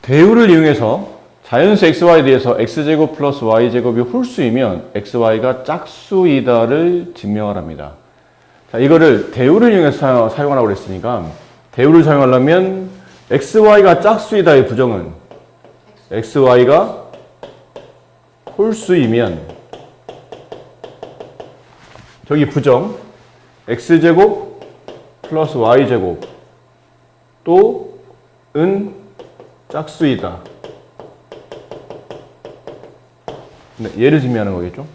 대우를 이용해서 자연수 xy에 대해서 x제곱 플러스 y제곱이 홀수이면 xy가 짝수이다를 증명하랍니다. 자, 이거를 대우를 이용해서 사용하라고 그랬으니까 대우를 사용하려면 xy가 짝수이다의 부정은 xy가 홀수이면 저기 부정 x제곱 플러스 y제곱 또 은 짝수이다. 네, 얘를 증명하는 거겠죠.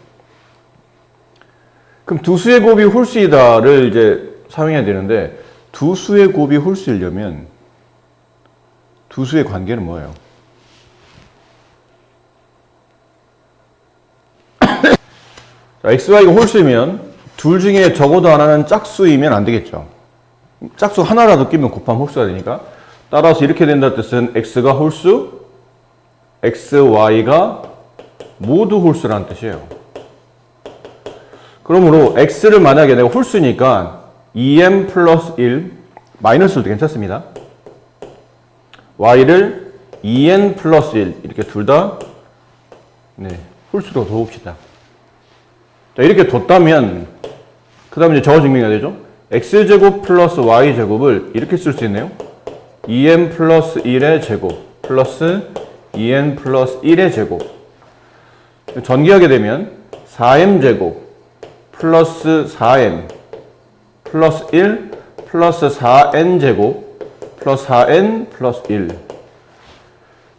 그럼 두 수의 곱이 홀수이다를 이제 사용해야 되는데 두 수의 곱이 홀수이려면 두 수의 관계는 뭐예요? 자, xy가 홀수이면 둘 중에 적어도 하나는 짝수이면 안 되겠죠. 짝수 하나라도 끼면 곱하면 홀수가 되니까 따라서 이렇게 된다는 뜻은 x가 홀수, xy가 모두 홀수라는 뜻이에요. 그러므로 x를 만약에 내가 홀수니까 2m 플러스 1 마이너스도 괜찮습니다. y를 2n 플러스 1 이렇게 둘 다 홀수로 둬봅시다. 자, 이렇게 뒀다면 그 다음에 이제 저거 증명해야 되죠. x제곱 플러스 y제곱을 이렇게 쓸 수 있네요. 2n 플러스 1의 제곱 플러스 2n 플러스 1의 제곱 전개하게 되면 4m제곱 플러스 4m 플러스 1 플러스 4n제곱 플러스 4n 플러스 1.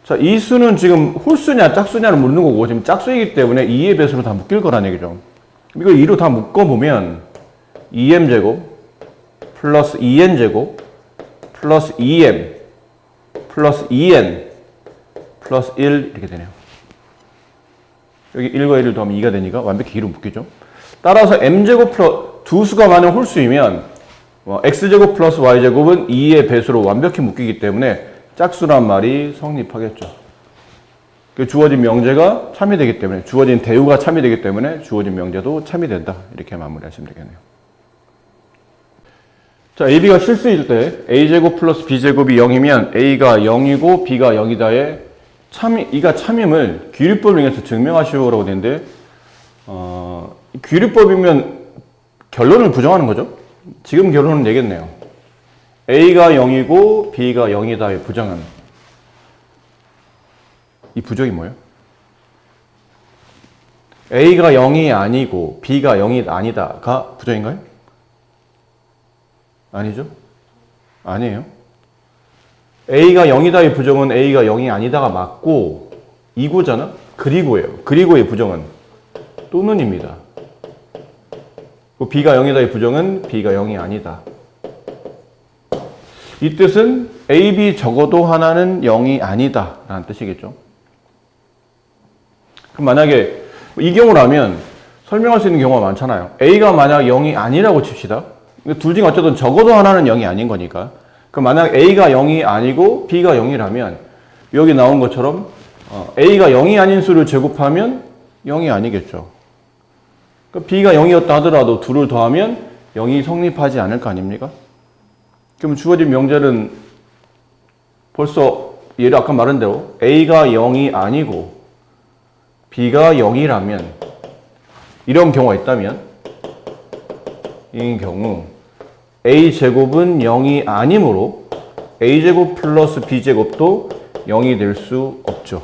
자, 이 수는 지금 홀수냐 짝수냐를 묻는 거고 지금 짝수이기 때문에 2의 배수로 다 묶일 거란 얘기죠. 이걸 2로 다 묶어보면 2m제곱 플러스 2n제곱 플러스 2m 플러스 2n 플러스 1 이렇게 되네요. 여기 1과 1을 더하면 2가 되니까 완벽히 2로 묶이죠. 따라서 m제곱 플러스 두 수가 만약 홀수이면 x제곱 플러스 y제곱은 2의 배수로 완벽히 묶이기 때문에 짝수란 말이 성립하겠죠. 주어진 명제가 참이되기 때문에 주어진 대우가 참이되기 때문에 주어진 명제도 참이된다. 이렇게 마무리하시면 되겠네요. 자, AB가 실수일 때 A제곱 플러스 B제곱이 0이면 A가 0이고 B가 0이다의 이가 참임을 귀류법을 이용해서 증명하시오라고 되는데 귀류법이면 결론을 부정하는 거죠. 지금 결론은 내겠네요. A가 0이고 B가 0이다의 부정은 이 부정이 뭐예요? A가 0이 아니고 B가 0이 아니다가 부정인가요? 아니죠? 아니에요. A가 0이다의 부정은 A가 0이 아니다가 맞고 이고잖아? 그리고예요. 그리고의 부정은 또는입니다. B가 0이다의 부정은 B가 0이 아니다. 이 뜻은 A, B 적어도 하나는 0이 아니다 라는 뜻이겠죠. 그럼 만약에 이 경우라면 설명할 수 있는 경우가 많잖아요. A가 만약 0이 아니라고 칩시다. 둘 중에 어쨌든 적어도 하나는 0이 아닌 거니까. 그럼 만약 A가 0이 아니고 B가 0이라면 여기 나온 것처럼 A가 0이 아닌 수를 제곱하면 0이 아니겠죠. 그러니까 B가 0이었다 하더라도 둘을 더하면 0이 성립하지 않을 거 아닙니까? 그럼 주어진 명제는 벌써 얘를 아까 말한 대로 A가 0이 아니고 B가 0이라면 이런 경우가 있다면 이 경우 A제곱은 0이 아니므로 A제곱 플러스 B제곱도 0이 될 수 없죠.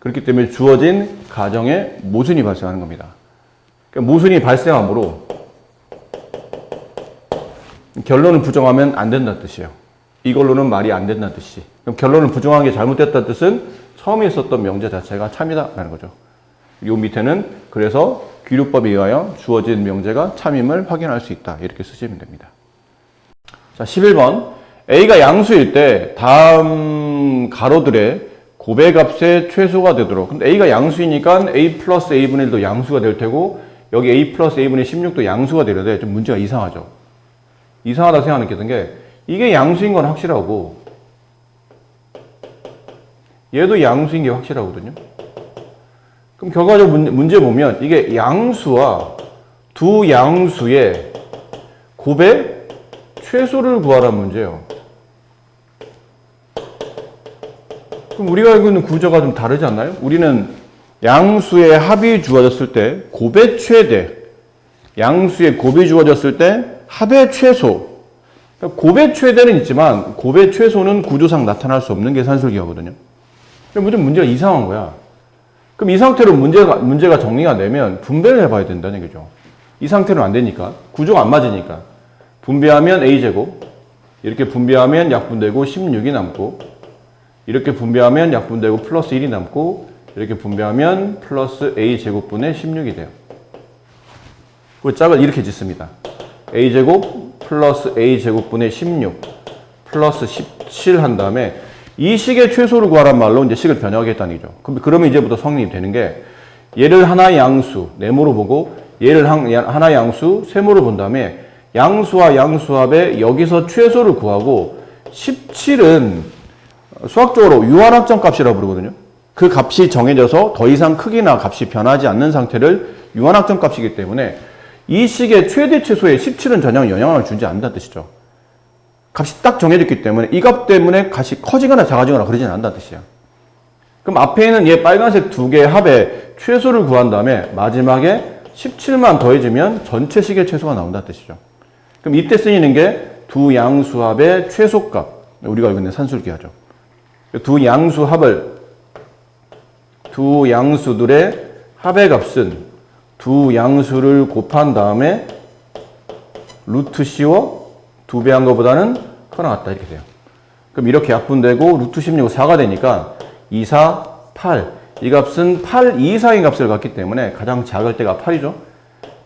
그렇기 때문에 주어진 가정에 모순이 발생하는 겁니다. 그러니까 모순이 발생하므로 결론을 부정하면 안 된다는 뜻이에요. 이걸로는 말이 안 된다는 뜻이지. 그럼 결론을 부정한 게 잘못됐다는 뜻은 처음에 있었던 명제 자체가 참이다라는 거죠. 요 밑에는 그래서 귀류법에 의하여 주어진 명제가 참임을 확인할 수 있다. 이렇게 쓰시면 됩니다. 자, 11번. A가 양수일 때 다음 가로들의 고배값의 최소가 되도록. 근데 A가 양수이니까 A 플러스 A분의 1도 양수가 될 테고 여기 A 플러스 A분의 16도 양수가 되려는데 좀 문제가 이상하죠. 이상하다고 생각 느꼈던 게 이게 양수인 건 확실하고 얘도 양수인 게 확실하거든요. 그럼 결과적으로 문제 보면 이게 양수와 두 양수의 곱의 최소를 구하라는 문제예요. 그럼 우리가 알고 있는 구조가 좀 다르지 않나요? 우리는 양수의 합이 주어졌을 때 곱의 최대, 양수의 곱이 주어졌을 때 합의 최소. 그러니까 곱의 최대는 있지만 곱의 최소는 구조상 나타날 수 없는 게 산술기하거든요. 그럼 문제가 이상한 거야. 그럼 이 상태로 문제가 정리가 되면 분배를 해봐야 된다는 얘기죠. 이 상태로는 안 되니까. 구조가 안 맞으니까. 분배하면 a제곱. 이렇게 분배하면 약분되고 16이 남고, 이렇게 분배하면 약분되고 플러스 1이 남고, 이렇게 분배하면 플러스 a제곱분의 16이 돼요. 그 짝을 이렇게 짓습니다. a제곱 플러스 a제곱분의 16 플러스 17 한 다음에 이 식의 최소를 구하란 말로 이제 식을 변형하겠다는 얘기죠. 그러면 이제부터 성립이 되는 게, 얘를 하나의 양수, 네모로 보고 얘를 하나의 양수, 세모로 본 다음에 양수와 양수합의 여기서 최소를 구하고, 17은 수학적으로 유한학점 값이라고 부르거든요. 그 값이 정해져서 더 이상 크기나 값이 변하지 않는 상태를 유한학점 값이기 때문에 이 식의 최대 최소에 17은 전혀 영향을 주지 않는다는 뜻이죠. 값이 딱 정해졌기 때문에 이 값 때문에 값이 커지거나 작아지거나 그러지는 않는다는 뜻이야. 그럼 앞에 있는 얘 빨간색 두 개의 합의 최소를 구한 다음에 마지막에 17만 더해주면 전체 식의 최소가 나온다는 뜻이죠. 그럼 이때 쓰이는 게 두 양수합의 최소값, 우리가 알고 있는 산술기하죠. 두 양수들의 합의 값은 두 양수를 곱한 다음에 루트 씌워 두 배 한 것보다는 커나 같다 이렇게 돼요. 그럼 이렇게 약분되고 루트 16은 4가 되니까 2, 4, 8. 이 값은 8 이상의 값을 갖기 때문에 가장 작을 때가 8이죠.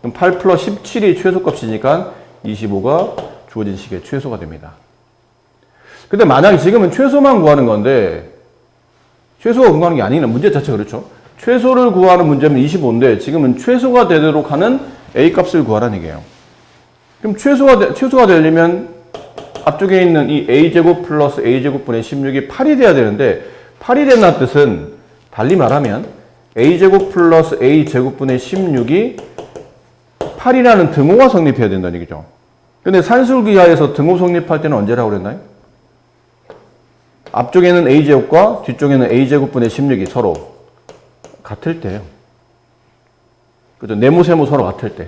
그럼 8 플러스 17이 최소값이니까 25가 주어진 식의 최소가 됩니다. 근데 만약에 지금은 최소만 구하는 건데, 최소가 구하는 게 아니라 문제 자체가 그렇죠. 최소를 구하는 문제는 25인데 지금은 최소가 되도록 하는 A값을 구하라는 얘기예요. 그럼 최소가 되려면 앞쪽에 있는 이 A제곱 플러스 A제곱분의 16이 8이 돼야 되는데, 8이 된다는 뜻은 달리 말하면 A제곱 플러스 A제곱분의 16이 8이라는 등호가 성립해야 된다는 얘기죠. 근데 산술기하에서 등호 성립할 때는 언제라고 그랬나요? 앞쪽에는 A제곱과 뒤쪽에는 A제곱분의 16이 서로 같을 때예요. 그죠? 네모, 세모 서로 같을 때.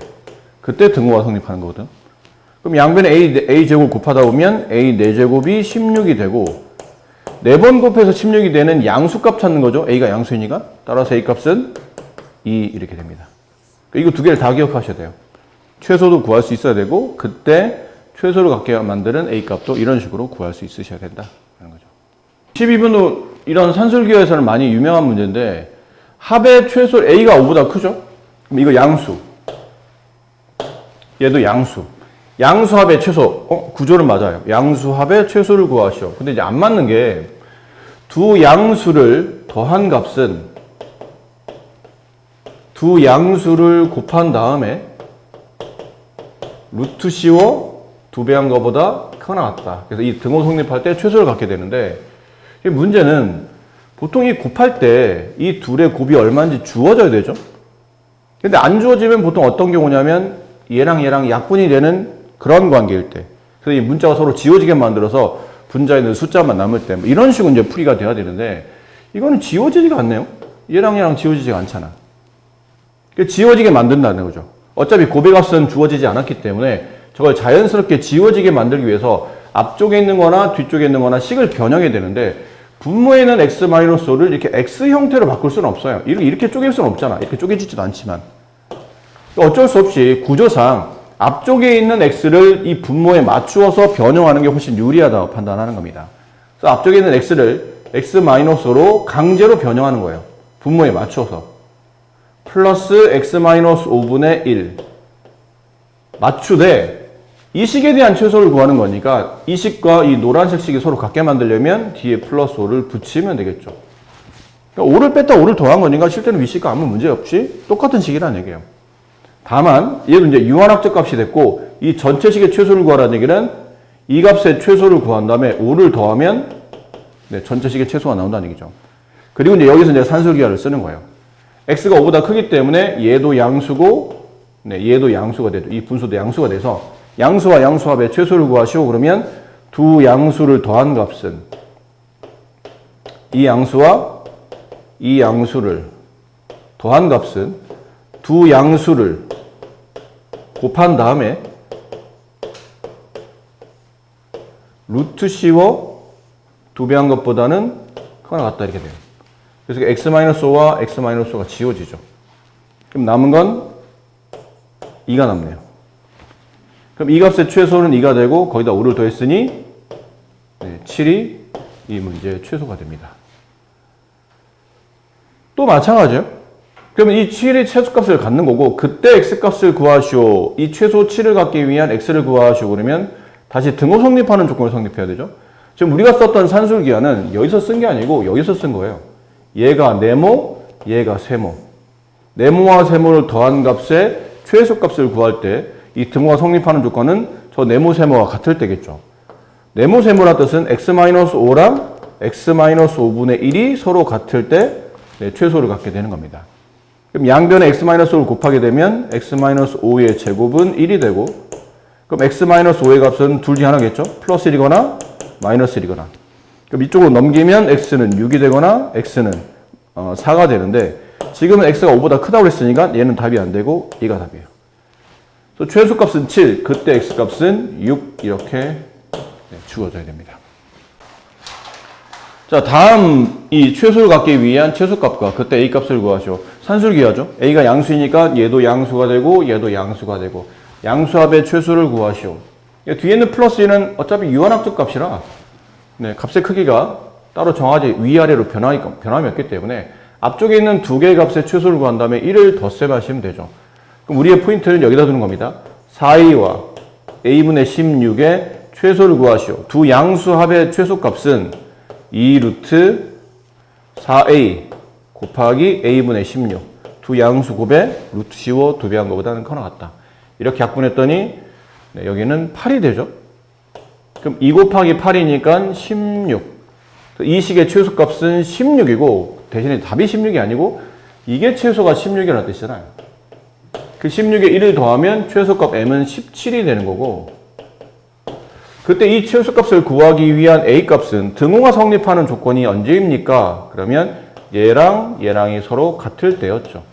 그때 등호가 성립하는 거거든. 그럼 양변에 A제곱 곱하다 보면 A 4제곱이 16이 되고, 4번 곱해서 16이 되는 양수값 찾는 거죠. A가 양수이니까. 따라서 A값은 2 이렇게 됩니다. 이거 두 개를 다 기억하셔야 돼요. 최소도 구할 수 있어야 되고, 그때 최소를 갖게 만드는 A값도 이런 식으로 구할 수 있으셔야 된다는 거죠. 12번도 이런 산술기호에서는 많이 유명한 문제인데, 합의 최소 A가 5보다 크죠? 그럼 이거 양수. 얘도 양수. 양수합의 최소. 구조는 맞아요. 양수합의 최소를 구하시오. 근데 이제 안 맞는 게, 두 양수를 더한 값은 두 양수를 곱한 다음에 루트 씌워 두 배 한 것보다 크거나 같다. 그래서 이 등호 성립할 때 최소를 갖게 되는데, 이 문제는 보통 이 곱할 때 이 둘의 곱이 얼마인지 주어져야 되죠. 근데 안 주어지면 보통 어떤 경우냐면 얘랑 약분이 되는 그런 관계일 때, 그래서 이 문자가 서로 지워지게 만들어서 분자에 있는 숫자만 남을 때, 이런 식으로 이제 풀이가 돼야 되는데, 이거는 지워지지가 않네요. 얘랑 지워지지가 않잖아. 지워지게 만든다는 거죠. 어차피 곱의 값은 주어지지 않았기 때문에 저걸 자연스럽게 지워지게 만들기 위해서 앞쪽에 있는 거나 뒤쪽에 있는 거나 식을 변형해야 되는데, 분모에 있는 x-5를 이렇게 x 형태로 바꿀 수는 없어요. 이렇게 쪼갤 수는 없잖아. 이렇게 쪼개지지도 않지만. 어쩔 수 없이 구조상 앞쪽에 있는 x를 이 분모에 맞추어서 변형하는 게 훨씬 유리하다고 판단하는 겁니다. 그래서 앞쪽에 있는 x를 x-로 강제로 변형하는 거예요. 분모에 맞추어서. 플러스 x-5분의 1 맞추되, 이 식에 대한 최소를 구하는 거니까 이 식과 이 노란색 식이 서로 같게 만들려면 뒤에 플러스 5를 붙이면 되겠죠. 그러니까 5를 뺐다 5를 더한 거니까 실제로 이 식과 아무 문제 없이 똑같은 식이라는 얘기예요. 다만 얘도 이제 유한학적 값이 됐고, 이 전체 식의 최소를 구하라는 얘기는 이 값의 최소를 구한 다음에 5를 더하면 전체 식의 최소가 나온다는 얘기죠. 그리고 이제 여기서 이제 산술기하를 쓰는 거예요. x가 5보다 크기 때문에 얘도 양수고, 얘도 양수가 되죠. 이 분수도 양수가 돼서 양수와 양수합의 최소를 구하시오. 그러면 두 양수를 더한 값은 이 양수와 이 양수를 더한 값은 두 양수를 곱한 다음에 루트 씌워 두 배 한 것보다는 크거나 같다 이렇게 돼요. 그래서 x-5와 x-5가 지워지죠. 그럼 남은 건 2가 남네요. 그럼 이 값의 최소는 2가 되고 거기다 5를 더했으니 7이 이 문제의 최소가 됩니다. 또 마찬가지예요. 그러면 이 7의 최소값을 갖는 거고 그때 x값을 구하시오. 이 최소 7을 갖기 위한 x를 구하시오. 그러면 다시 등호 성립하는 조건을 성립해야 되죠. 지금 우리가 썼던 산술기하는 여기서 쓴 게 아니고 여기서 쓴 거예요. 얘가 네모, 얘가 세모. 네모와 세모를 더한 값의 최소값을 구할 때 이 등호가 성립하는 조건은 저 네모, 세모와 같을 때겠죠. 네모, 세모란 뜻은 x-5랑 x-5분의 1이 서로 같을 때 최소를 갖게 되는 겁니다. 그럼 양변에 x-5를 곱하게 되면 x-5의 제곱은 1이 되고 그럼 x-5의 값은 둘 중에 하나겠죠. 플러스 1이거나 마이너스 1이거나 그럼 이쪽으로 넘기면 x는 6이 되거나 x는 4가 되는데 지금은 x가 5보다 크다고 했으니까 얘는 답이 안 되고 얘가 답이에요. 그래서 최소값은 7, 그때 x값은 6 이렇게 주어져야 됩니다. 자, 다음 이 최소를 갖기 위한 최소값과 그때 a값을 구하시오. 산술기하죠. a가 양수이니까 얘도 양수가 되고 얘도 양수가 되고 양수합의 최소를 구하시오. 뒤에는 플러스 1은 어차피 유한학적 값이라 값의 크기가 따로 정하지 위아래로 변함이 없기 때문에 앞쪽에 있는 두 개의 값의 최소를 구한 다음에 1을 덧셈하시면 되죠. 그럼 우리의 포인트는 여기다 두는 겁니다. 4a와 a분의 16의 최소를 구하시오. 두 양수합의 최소값은 2 루트 4a 곱하기 a분의 16. 두 양수 곱에 루트 씌워 두 배 한 것보다는 커나 같다. 이렇게 약분했더니 여기는 8이 되죠. 그럼 2 곱하기 8이니까 16. 이 식의 최소값은 16이고 대신에 답이 16이 아니고 이게 최소가 16이라는 뜻이잖아요. 그 16에 1을 더하면 최소값 m은 17이 되는 거고 그때 이 최소값을 구하기 위한 a값은 등호가 성립하는 조건이 언제입니까? 그러면 얘랑 얘랑이 서로 같을 때였죠.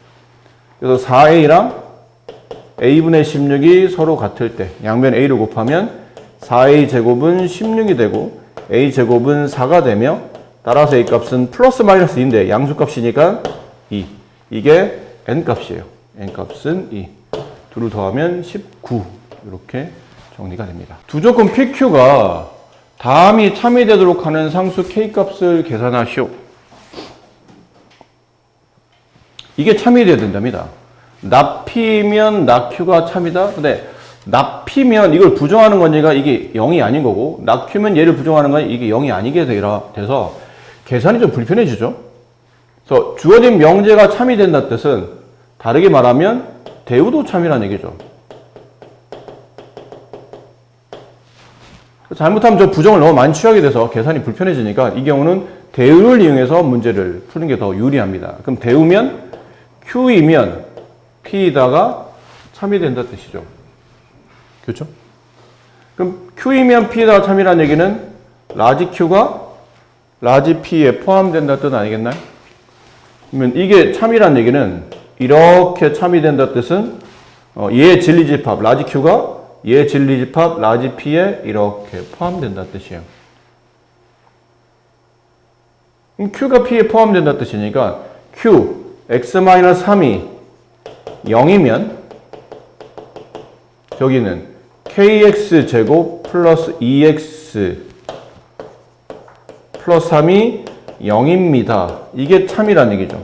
그래서 4a랑 a분의 16이 서로 같을 때 양변 a를 곱하면 4a 제곱은 16이 되고 a 제곱은 4가 되며 따라서 a값은 플러스 마이너스 2인데 양수값이니까 2. 이게 n값이에요. n값은 2. 둘을 더하면 19. 이렇게 정리가 됩니다. 두 조건 PQ가 다음이 참이되도록 하는 상수 K값을 계산하시오. 이게 참이되어야 된답니다. 납P면 납Q가 참이다. 근데 납P면 이걸 부정하는 거니까 이게 0이 아닌 거고 납Q면 얘를 부정하는 건 이게 0이 아니게 돼서 계산이 좀 불편해지죠. 그래서 주어진 명제가 참이된다는 뜻은 다르게 말하면 대우도 참이라는 얘기죠. 잘못하면 저 부정을 너무 많이 취하게 돼서 계산이 불편해지니까 이 경우는 대우를 이용해서 문제를 푸는 게 더 유리합니다. 그럼 대우면 Q이면 P에다가 참이 된다는 뜻이죠. 그렇죠? 그럼 Q이면 P에다가 참이라는 얘기는 라지 Q가 라지 P에 포함된다는 뜻 아니겠나요? 그러면 이게 참이라는 얘기는 이렇게 참이 된다는 뜻은 얘 진리집합 라지 Q가 얘 진리집합 라지 P에 이렇게 포함된다는 뜻이에요. 그럼 Q가 P에 포함된다는 뜻이니까 Q x-3이 0이면 저기는 kx 제곱 플러스 2x 플러스 3이 0입니다. 이게 참이라는 얘기죠.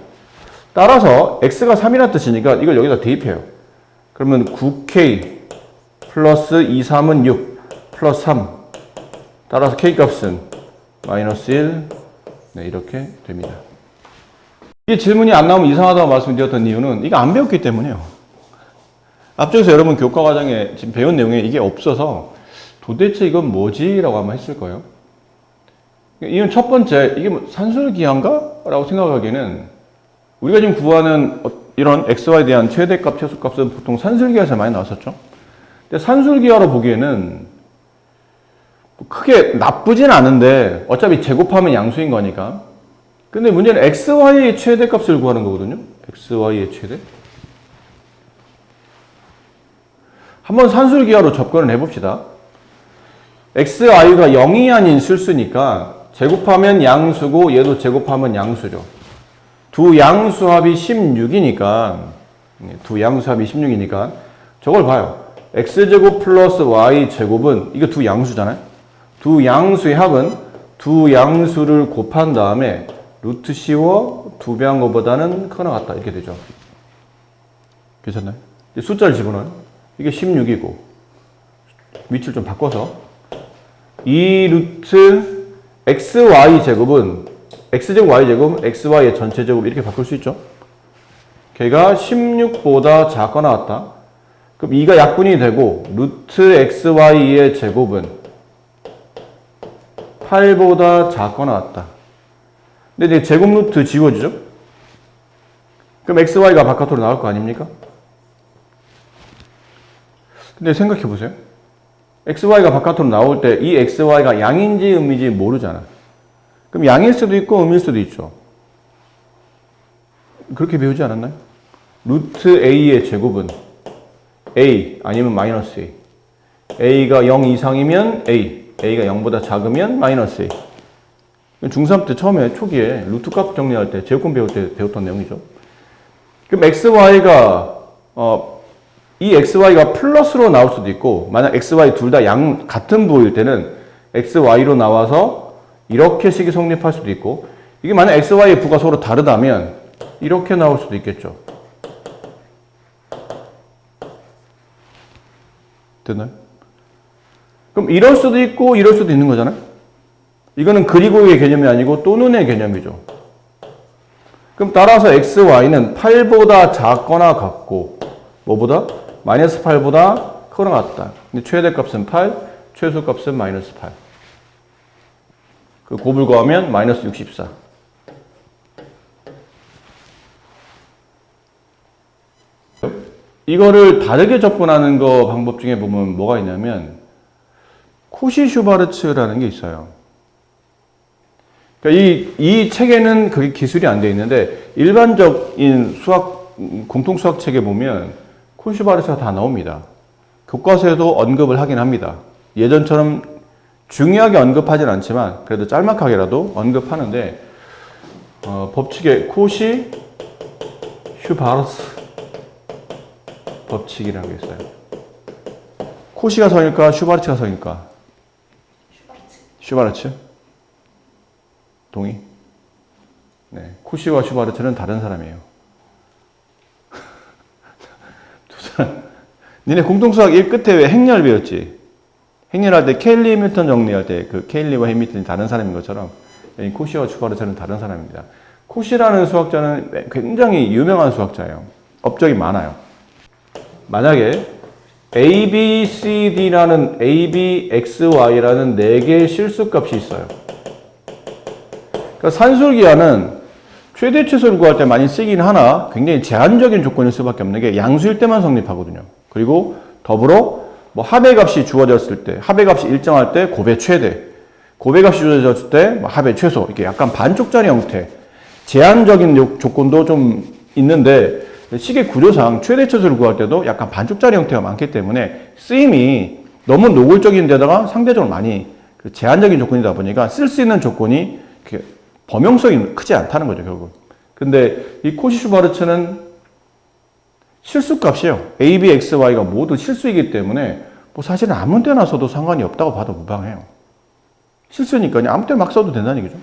따라서 x가 3이라는 뜻이니까 이걸 여기다 대입해요. 그러면 9k 플러스 2, 3은 6 플러스 3 따라서 k값은 마이너스 1 이렇게 됩니다. 이 질문이 안 나오면 이상하다고 말씀드렸던 이유는 이거 안 배웠기 때문이에요. 앞쪽에서 여러분 교과 과정에 지금 배운 내용에 이게 없어서 도대체 이건 뭐지? 라고 아마 했을 거예요. 이건 첫 번째, 이게 뭐 산술기하인가? 라고 생각하기에는 우리가 지금 구하는 이런 xy에 대한 최대값, 최소값은 보통 산술기하에서 많이 나왔었죠. 근데 산술기하로 보기에는 크게 나쁘진 않은데 어차피 제곱하면 양수인 거니까 근데 문제는 xy의 최대값을 구하는 거거든요. xy의 최대. 한번 산술기하로 접근을 해봅시다. xy가 0이 아닌 실수니까 제곱하면 양수고 얘도 제곱하면 양수죠. 두 양수합이 16이니까 저걸 봐요. x제곱 플러스 y제곱은 이거 두 양수잖아요. 두 양수의 합은 두 양수를 곱한 다음에 루트 씌워 두 배 한 것보다는 크거나 같다 이렇게 되죠. 괜찮나요? 숫자를 집어넣어요. 이게 16이고 위치를 좀 바꿔서 이 루트 xy 제곱은 x제곱 y제곱 xy의 전체 제곱 이렇게 바꿀 수 있죠. 걔가 16보다 작거나 같다. 그럼 2가 약분이 되고 루트 xy의 제곱은 8보다 작거나 같다. 근데 이제 제곱 루트 지워지죠? 그럼 xy가 바깥으로 나올 거 아닙니까? 근데 생각해 보세요. xy가 바깥으로 나올 때 이 xy가 양인지 음인지 모르잖아. 그럼 양일 수도 있고 음일 수도 있죠. 그렇게 배우지 않았나요? 루트 a의 제곱은 a 아니면 마이너스 a. a가 0 이상이면 a, a가 0보다 작으면 마이너스 a. 중3 때 처음에 초기에 루트 값 정리할 때 제곱권 배울 때 배웠던 내용이죠. 그럼 xy가 이 xy가 플러스로 나올 수도 있고 만약 xy 둘 다 같은 부호일 때는 xy로 나와서 이렇게 식이 성립할 수도 있고 이게 만약 xy의 부가 서로 다르다면 이렇게 나올 수도 있겠죠. 됐나요? 그럼 이럴 수도 있고 이럴 수도 있는 거잖아요. 이거는 그리고의 개념이 아니고 또는의 개념이죠. 그럼 따라서 xy는 8보다 작거나 같고 뭐보다? 마이너스 8보다 크거나 같다. 근데 최대값은 8, 최소값은 마이너스 8. 그 곱을 구하면 마이너스 64. 이거를 다르게 접근하는 거 방법 중에 보면 뭐가 있냐면 코시-슈바르츠라는 게 있어요. 그러니까 이 책에는 그게 기술이 안 돼 있는데 일반적인 공통 수학 책에 보면 코시-슈바르츠가 다 나옵니다. 교과서에도 언급을 하긴 합니다. 예전처럼 중요하게 언급하진 않지만 그래도 짤막하게라도 언급하는데 법칙에 코시-슈바르츠 법칙이라는 게 있어요. 코시가 서일까? 슈바르츠가 서일까? 슈바르츠. 동의? 네. 코시와 슈바르츠는 다른 사람이에요. 두 사람. 니네 공통수학 1 끝에 왜 행렬 배웠지? 행렬할 때 케일리 해밀턴 정리할 때 그 케일리와 해밀턴이 다른 사람인 것처럼 코시와 슈바르츠는 다른 사람입니다. 코시라는 수학자는 굉장히 유명한 수학자예요. 업적이 많아요. 만약에 A, B, C, D라는 A, B, X, Y라는 4개의 실수값이 있어요. 그러니까 산술기하는 최대 최소를 구할 때 많이 쓰긴 하나 굉장히 제한적인 조건일 수밖에 없는 게 양수일 때만 성립하거든요. 그리고 더불어 뭐 합의 값이 주어졌을 때, 합의 값이 일정할 때 곱의 최대, 곱의 값이 주어졌을 때 뭐 합의 최소, 이렇게 약간 반쪽짜리 형태, 제한적인 조건도 좀 있는데 식의 구조상 최대 최소를 구할 때도 약간 반쪽짜리 형태가 많기 때문에 쓰임이 너무 노골적인 데다가 상대적으로 많이 제한적인 조건이다 보니까 쓸 수 있는 조건이 범용성이 크지 않다는 거죠, 결국. 근데 이 코시-슈바르츠는 실수값이에요. A, B, X, Y가 모두 실수이기 때문에 뭐 사실은 아무 때나 써도 상관이 없다고 봐도 무방해요. 실수니까 아무 때나 막 써도 된다는 얘기죠.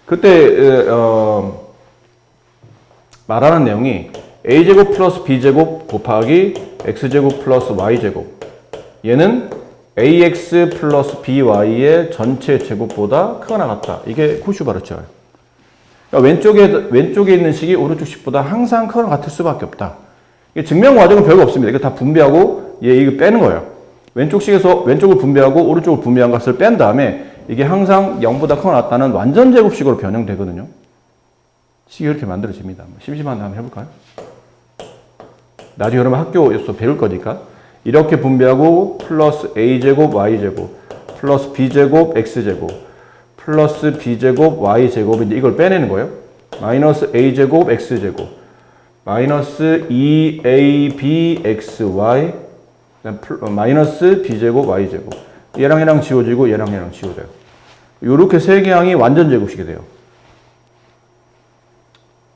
그때 말하는 내용이 a제곱 플러스 b제곱 곱하기 x제곱 플러스 y제곱. 얘는 ax 플러스 by의 전체 제곱보다 크거나 같다. 이게 코시-슈바르츠예요. 그러니까 왼쪽에 있는 식이 오른쪽 식보다 항상 크거나 같을 수밖에 없다. 이게 증명 과정은 별거 없습니다. 이거 다 분배하고 이거 빼는 거예요. 왼쪽 식에서 왼쪽을 분배하고 오른쪽을 분배한 것을 뺀 다음에 이게 항상 0보다 크거나 같다는 완전 제곱식으로 변형되거든요. 식이 이렇게 만들어집니다. 심심한데 한번 해볼까요? 나중에 여러분 학교에서 배울 거니까 이렇게 분배하고 플러스 a제곱 y제곱 플러스 b제곱 x제곱 플러스 b제곱 y제곱인데 이걸 빼내는 거예요. 마이너스 a제곱 x제곱 마이너스 2abxy 마이너스 b제곱 y제곱 얘랑 얘랑 지워지고 얘랑 얘랑 지워져요. 요렇게 세 개 항이 완전 제곱식이 돼요.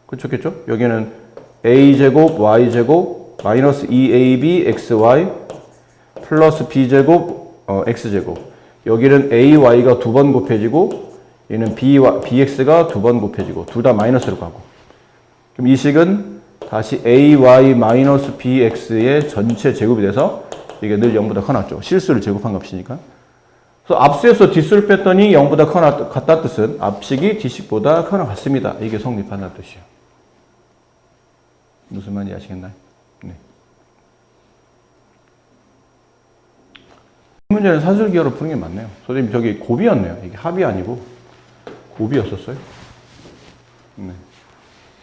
그렇겠죠? 여기는 a제곱 y제곱 마이너스 2abxy 플러스 b제곱 x제곱 여기는 ay가 두 번 곱해지고 얘는 bx가 두 번 곱해지고 둘 다 마이너스로 가고 그럼 이 식은 다시 ay 마이너스 bx의 전체 제곱이 돼서 이게 늘 0보다 커놨죠. 실수를 제곱한 값이니까. 그래서 앞수에서 뒷수를 뺐더니 0보다 같다 뜻은 앞식이 뒷식보다 커나 같습니다. 이게 성립한다는 뜻이에요. 무슨 말인지 아시겠나요? 네. 이 문제는 산술기하로 푸는 게 맞네요. 선생님 저기 곱이었네요. 이게 합이 아니고 곱이었었어요. 네.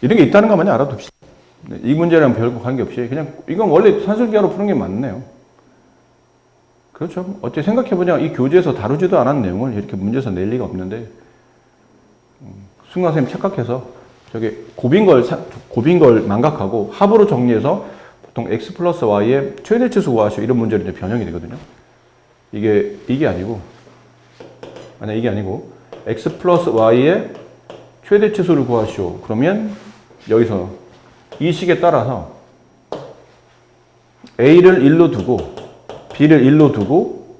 이런 게 있다는 것만 알아둡시다. 네. 이 문제랑 별거 관계없이 그냥 이건 원래 산술기하로 푸는 게 맞네요. 그렇죠. 어째 생각해보냐 이 교재에서 다루지도 않은 내용을 이렇게 문제에서 낼 리가 없는데 순간 선생님 착각해서 저게 곱인 걸 망각하고 합으로 정리해서 보통 x 플러스 y의 최대치수 구하시오 이런 문제로 이제 변형이 되거든요. 이게 아니고 만약 이게 아니고 x 플러스 y의 최대치수를 구하시오. 그러면 여기서 이 식에 따라서 a를 1로 두고 b를 1로 두고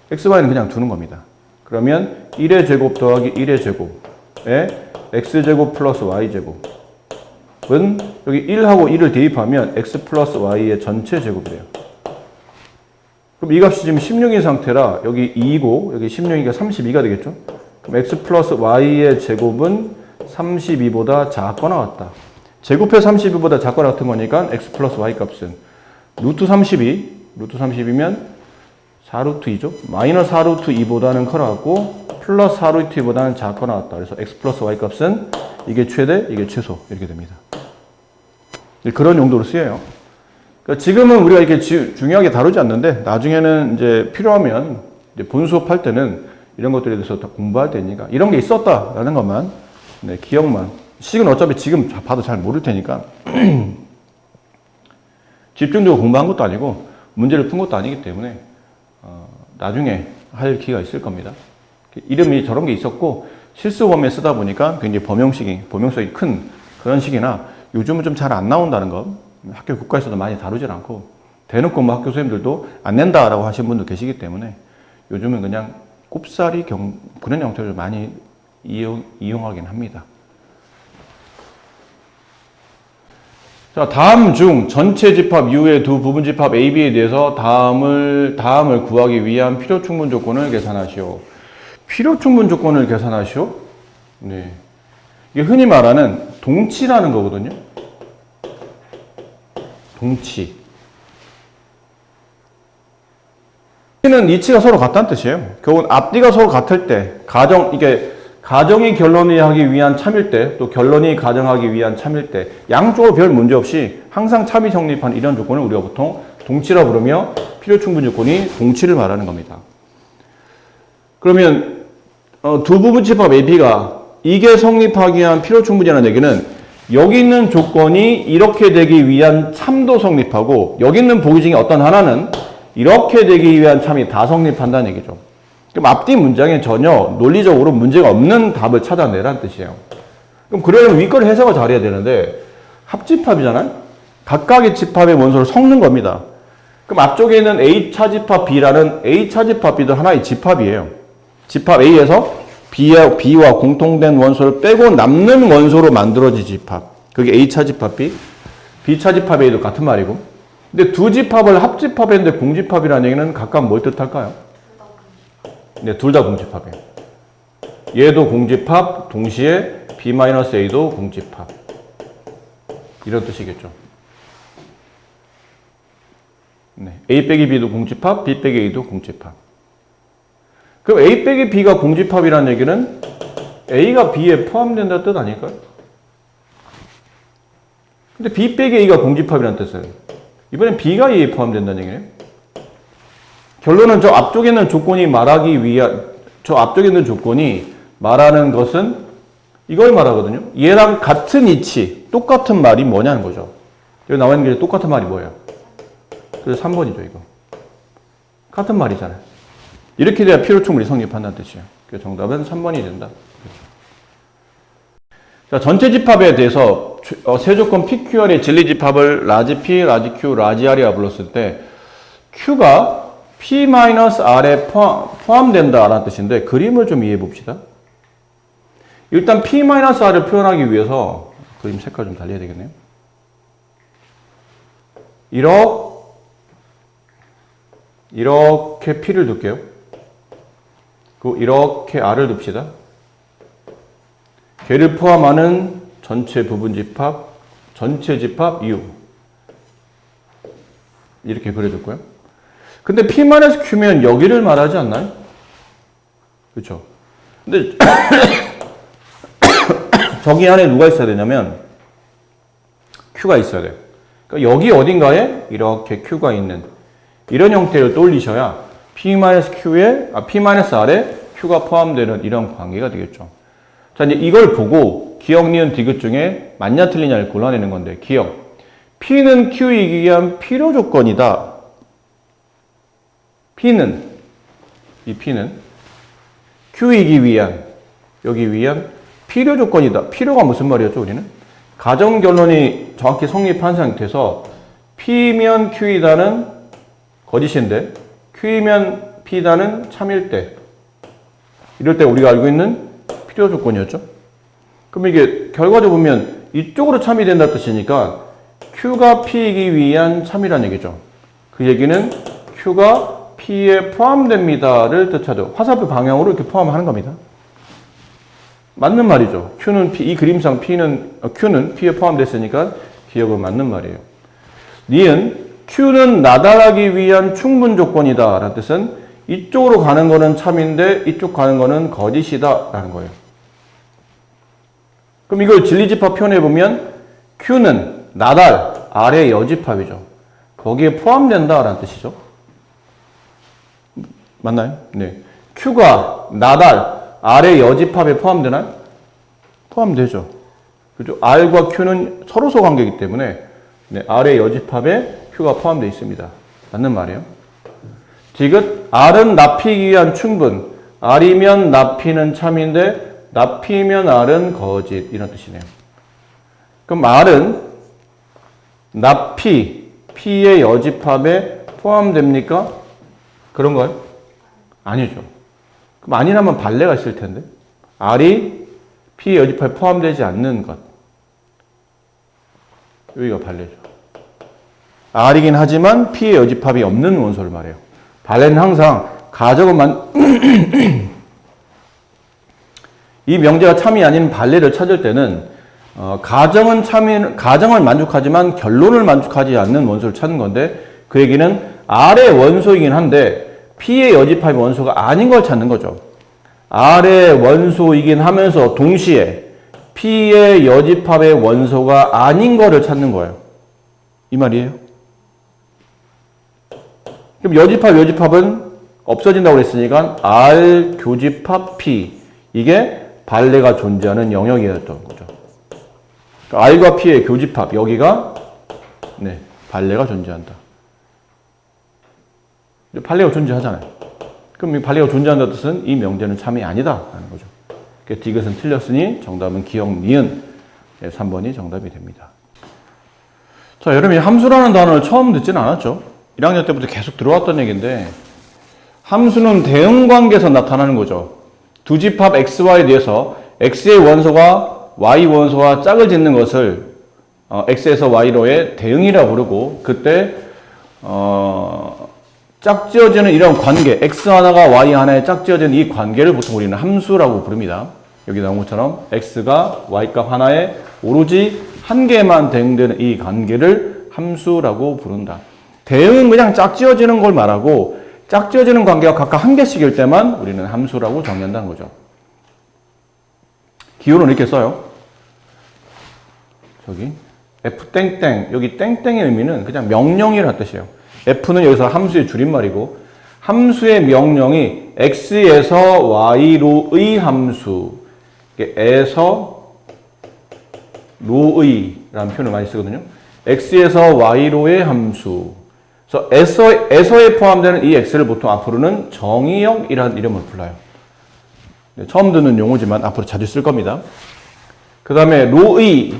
x, y는 그냥 두는 겁니다. 그러면 1의 제곱 더하기 1의 제곱에 x제곱 플러스 y제곱은 여기 1하고 1을 대입하면 x 플러스 y의 전체 제곱이 돼요. 그럼 이 값이 지금 16인 상태라 여기 2고 여기 16이니까 32가 되겠죠? 그럼 x 플러스 y의 제곱은 32보다 작거나 같다. 제곱해 32보다 작거나 같은 거니까 x 플러스 y 값은 루트 32이면 4루트 2죠. 마이너스 4루트 2보다는 커나갔고 플러스 4루트 2보다는 작거나 같다. 그래서 x 플러스 y 값은 이게 최대, 이게 최소 이렇게 됩니다. 그런 용도로 쓰여요. 그러니까 지금은 우리가 이렇게 중요하게 다루지 않는데 나중에는 이제 필요하면 이제 본 수업할 때는 이런 것들에 대해서 다 공부할 때니까 이런 게 있었다라는 것만 네, 기억만. 식은 어차피 지금 봐도 잘 모를 테니까 집중적으로 공부한 것도 아니고 문제를 푼 것도 아니기 때문에 나중에 할 기회가 있을 겁니다. 이름이 저런 게 있었고 실수 범위에 쓰다 보니까 굉장히 범용성이 큰 그런 식이나 요즘은 좀 잘 안 나온다는 것 학교 국가에서도 많이 다루질 않고 대놓고 뭐 학교 선생님들도 안 낸다라고 하신 분도 계시기 때문에 요즘은 그냥 꼽사리 그런 형태를 많이 이용하긴 합니다. 자, 다음 중 전체 집합 U의 두 부분 집합 A, B에 대해서 다음을 구하기 위한 필요 충분 조건을 계산하시오. 필요 충분 조건을 계산하시오? 네. 이게 흔히 말하는 동치라는 거거든요. 동치. 는 이치가 서로 같다는 뜻이에요. 결국은 앞뒤가 서로 같을 때, 가정이 결론이 하기 위한 참일 때, 또 결론이 가정하기 위한 참일 때, 양쪽으로 별 문제 없이 항상 참이 성립한 이런 조건을 우리가 보통 동치라 부르며 필요 충분 조건이 동치를 말하는 겁니다. 그러면 두 부분 집합 AB가 이게 성립하기 위한 필요 충분이라는 얘기는 여기 있는 조건이 이렇게 되기 위한 참도 성립하고 여기 있는 보기 중에 어떤 하나는 이렇게 되기 위한 참이 다 성립한다는 얘기죠. 그럼 앞뒤 문장에 전혀 논리적으로 문제가 없는 답을 찾아내라는 뜻이에요. 그럼 그러려면 윗거리 해석을 잘해야 되는데 합집합이잖아요. 각각의 집합의 원소를 섞는 겁니다. 그럼 앞쪽에 있는 A차 집합 B라는 A차 집합 B도 하나의 집합이에요. 집합 A에서 B와 공통된 원소를 빼고 남는 원소로 만들어진 집합. 그게 A차 집합 B, B차 집합 A도 같은 말이고. 근데 두 집합을 합집합했는데 공집합이라는 얘기는 각각 뭘 뜻할까요? 네, 둘 다 공집합이에요. 얘도 공집합, 동시에 B-A도 공집합. 이런 뜻이겠죠. 네, A 빼기 B도 공집합, B 빼기 A도 공집합. 그럼 A 빼기 B가 공집합이라는 얘기는 A가 B에 포함된다는 뜻 아닐까요? 근데 B 빼기 A가 공집합이라는 뜻이에요. 이번엔 B가 A에 포함된다는 얘기예요. 결론은 저 앞쪽에 있는 조건이 말하는 것은 이걸 말하거든요. 얘랑 같은 이치, 똑같은 말이 뭐냐는 거죠. 여기 나와 있는 게 똑같은 말이 뭐예요? 그래서 3번이죠, 이거. 같은 말이잖아요. 이렇게 돼야 필요 충분히 성립한다는 뜻이에요. 그래서 정답은 3번이 된다. 자, 전체 집합에 대해서 세조건 PQR의 진리 집합을 라지 P, 라지 Q, 라지 R이라 불렀을 때 Q가 P-R에 포함된다라는 뜻인데 그림을 좀 이해해 봅시다. 일단 P-R을 표현하기 위해서 그림 색깔 좀 달려야 되겠네요. 이렇게 P를 둘게요. 그리고 이렇게 R을 둡시다. 걔를 포함하는 전체 부분 집합, 전체 집합 U 이렇게 그려줄 거예요. 근데 P-Q면 여기를 말하지 않나요? 그렇죠? 근데 저기 안에 누가 있어야 되냐면 Q가 있어야 돼요. 그러니까 여기 어딘가에 이렇게 Q가 있는 이런 형태를 떠올리셔야 P-R에 Q가 포함되는 이런 관계가 되겠죠. 자, 이제 이걸 보고 기억, 니은, 디귿 중에 맞냐 틀리냐를 골라내는 건데 기억. P는 Q이기 위한 필요 조건이다. P는 Q이기 위한 여기 위한 필요 조건이다. 필요가 무슨 말이었죠, 우리는? 가정 결론이 정확히 성립한 상태에서 P면 Q이다는 거짓인데 Q이면 P다는 참일 때 이럴 때 우리가 알고 있는 필요 조건이었죠. 그럼 이게 결과적으로 보면 이쪽으로 참이 된다 뜻이니까 Q가 P이기 위한 참이라는 얘기죠. 그 얘기는 Q가 P에 포함됩니다를 뜻하죠. 화살표 방향으로 이렇게 포함하는 겁니다. 맞는 말이죠. Q는 P, 이 그림상 Q는 P에 포함됐으니까 기억은 맞는 말이에요. 니은 Q는 나달하기 위한 충분 조건이다 라는 뜻은 이쪽으로 가는 거는 참인데 이쪽 가는 거는 거짓이다 라는 거예요. 그럼 이걸 진리집합 표현해보면 Q는 나달, R의 여집합이죠. 거기에 포함된다 라는 뜻이죠. 맞나요? 네. Q가 나달, R의 여집합에 포함되나요? 포함되죠. 그죠? R과 Q는 서로서 관계이기 때문에 네, R의 여집합에 Q가 포함되어 있습니다. 맞는 말이에요. 디귿, R은 납히기 위한 충분. R이면 납히는 참인데 납히면 R은 거짓. 이런 뜻이네요. 그럼 R은 납히, P의 여집합에 포함됩니까? 그런가요? 아니죠. 그럼 아니라면 발레가 있을 텐데. R이 P의 여집합에 포함되지 않는 것. 여기가 발레죠. R이긴 하지만 P의 여집합이 없는 원소를 말해요. 발레는 항상 가정은 이 명제가 참이 아닌 발레를 찾을 때는 가정을 만족하지만 결론을 만족하지 않는 원소를 찾는 건데 그 얘기는 R의 원소이긴 한데 P의 여집합이 원소가 아닌 걸 찾는 거죠. R의 원소이긴 하면서 동시에 P의 여집합의 원소가 아닌 거를 찾는 거예요. 이 말이에요. 그럼 여집합은 없어진다고 그랬으니까 R 교집합 P 이게 발레가 존재하는 영역이었던 거죠. 그러니까 R과 P의 교집합 여기가 네, 발레가 존재한다. 발레가 존재하잖아요. 그럼 이 발레가 존재한다는 뜻은 이 명제는 참이 아니다라는 거죠. 그러니까 디귿은 틀렸으니 정답은 기억, 니은 3번이 정답이 됩니다. 자, 여러분이 함수라는 단어를 처음 듣지는 않았죠. 1학년 때부터 계속 들어왔던 얘기인데 함수는 대응관계에서 나타나는 거죠. 두 집합 XY에 대해서 X의 원소가 Y 원소와 짝을 짓는 것을 X에서 Y로의 대응이라고 부르고 그때 짝지어지는 이런 관계 X 하나가 Y 하나에 짝지어지는 이 관계를 보통 우리는 함수라고 부릅니다. 여기 나온 것처럼 X가 Y값 하나에 오로지 한 개만 대응되는 이 관계를 함수라고 부른다. 대응은 그냥 짝지어지는 걸 말하고 짝지어지는 관계가 각각 한 개씩일 때만 우리는 함수라고 정의한다는 거죠. 기호는 이렇게 써요. 저기 F 땡땡 여기 땡땡의 의미는 그냥 명령이라는 뜻이에요. F는 여기서 함수의 줄임말이고 함수의 명령이 X에서 Y로의 함수 에서 로의라는 표현을 많이 쓰거든요. x에서 y로의 함수. 그래서 에서에 포함되는 이 x를 보통 앞으로는 정의역이라는 이름으로 불러요. 처음 듣는 용어지만 앞으로 자주 쓸 겁니다. 그 다음에 로의,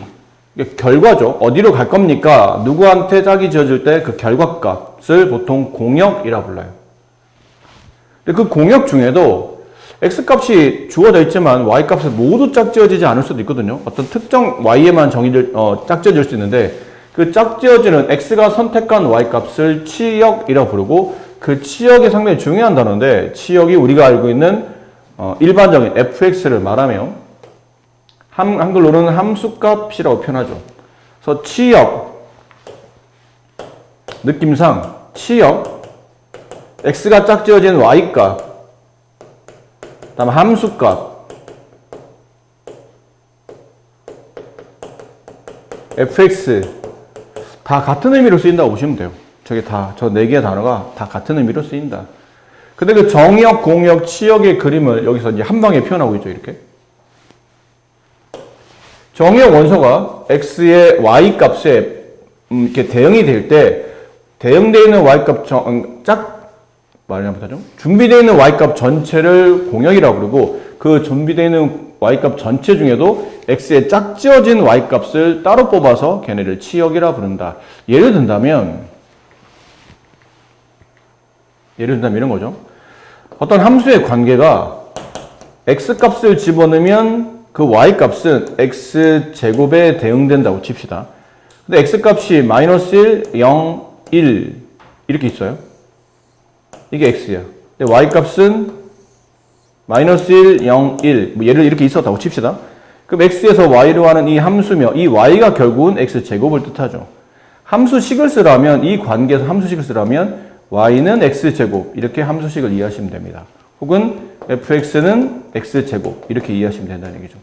결과죠. 어디로 갈 겁니까? 누구한테 짝이 지어질 때 그 결과값을 보통 공역이라 불러요. 근데 그 공역 중에도 x값이 주어져 있지만 y값을 모두 짝지어지지 않을 수도 있거든요. 어떤 특정 y에만 짝지어질 수 있는데 그 짝지어지는 x가 선택한 y값을 치역이라고 부르고 그 치역이 상당히 중요한 단어인데 치역이 우리가 알고 있는 일반적인 fx를 말하며 한글로는 함수값이라고 표현하죠. 그래서 치역, 느낌상 치역, x가 짝지어진 y값, 다음 함수값, fx 다 같은 의미로 쓰인다고 보시면 돼요. 저게 다, 저 네 개의 단어가 다 같은 의미로 쓰인다. 근데 그 정역, 공역, 치역의 그림을 여기서 이제 한 방에 표현하고 있죠, 이렇게. 정역 원소가 x의 y 값에 이렇게 대응이 될 때 대응되어 있는 y 값 말하냐 못하죠? 준비되어 있는 y 값 전체를 공역이라고 부르고 그 준비되어 있는 y 값 전체 중에도 x의 짝지어진 y 값을 따로 뽑아서 걔네를 치역이라 부른다. 예를 든다면 이런 거죠. 어떤 함수의 관계가 x 값을 집어넣으면 그 y 값은 x 제곱에 대응된다고 칩시다. 근데 x 값이 마이너스 1, 0, 1 이렇게 있어요. 이게 x야. 근데 y 값은 마이너스 1, 0, 1 뭐 얘를 이렇게 있었다고 칩시다. 그럼 x에서 y로 하는 이 함수며 이 y가 결국은 x 제곱을 뜻하죠. 함수식을 쓰라면 이 관계에서 함수식을 쓰라면 y는 x 제곱 이렇게 함수식을 이해하시면 됩니다. 혹은 fx는 x 제곱 이렇게 이해하시면 된다는 얘기죠.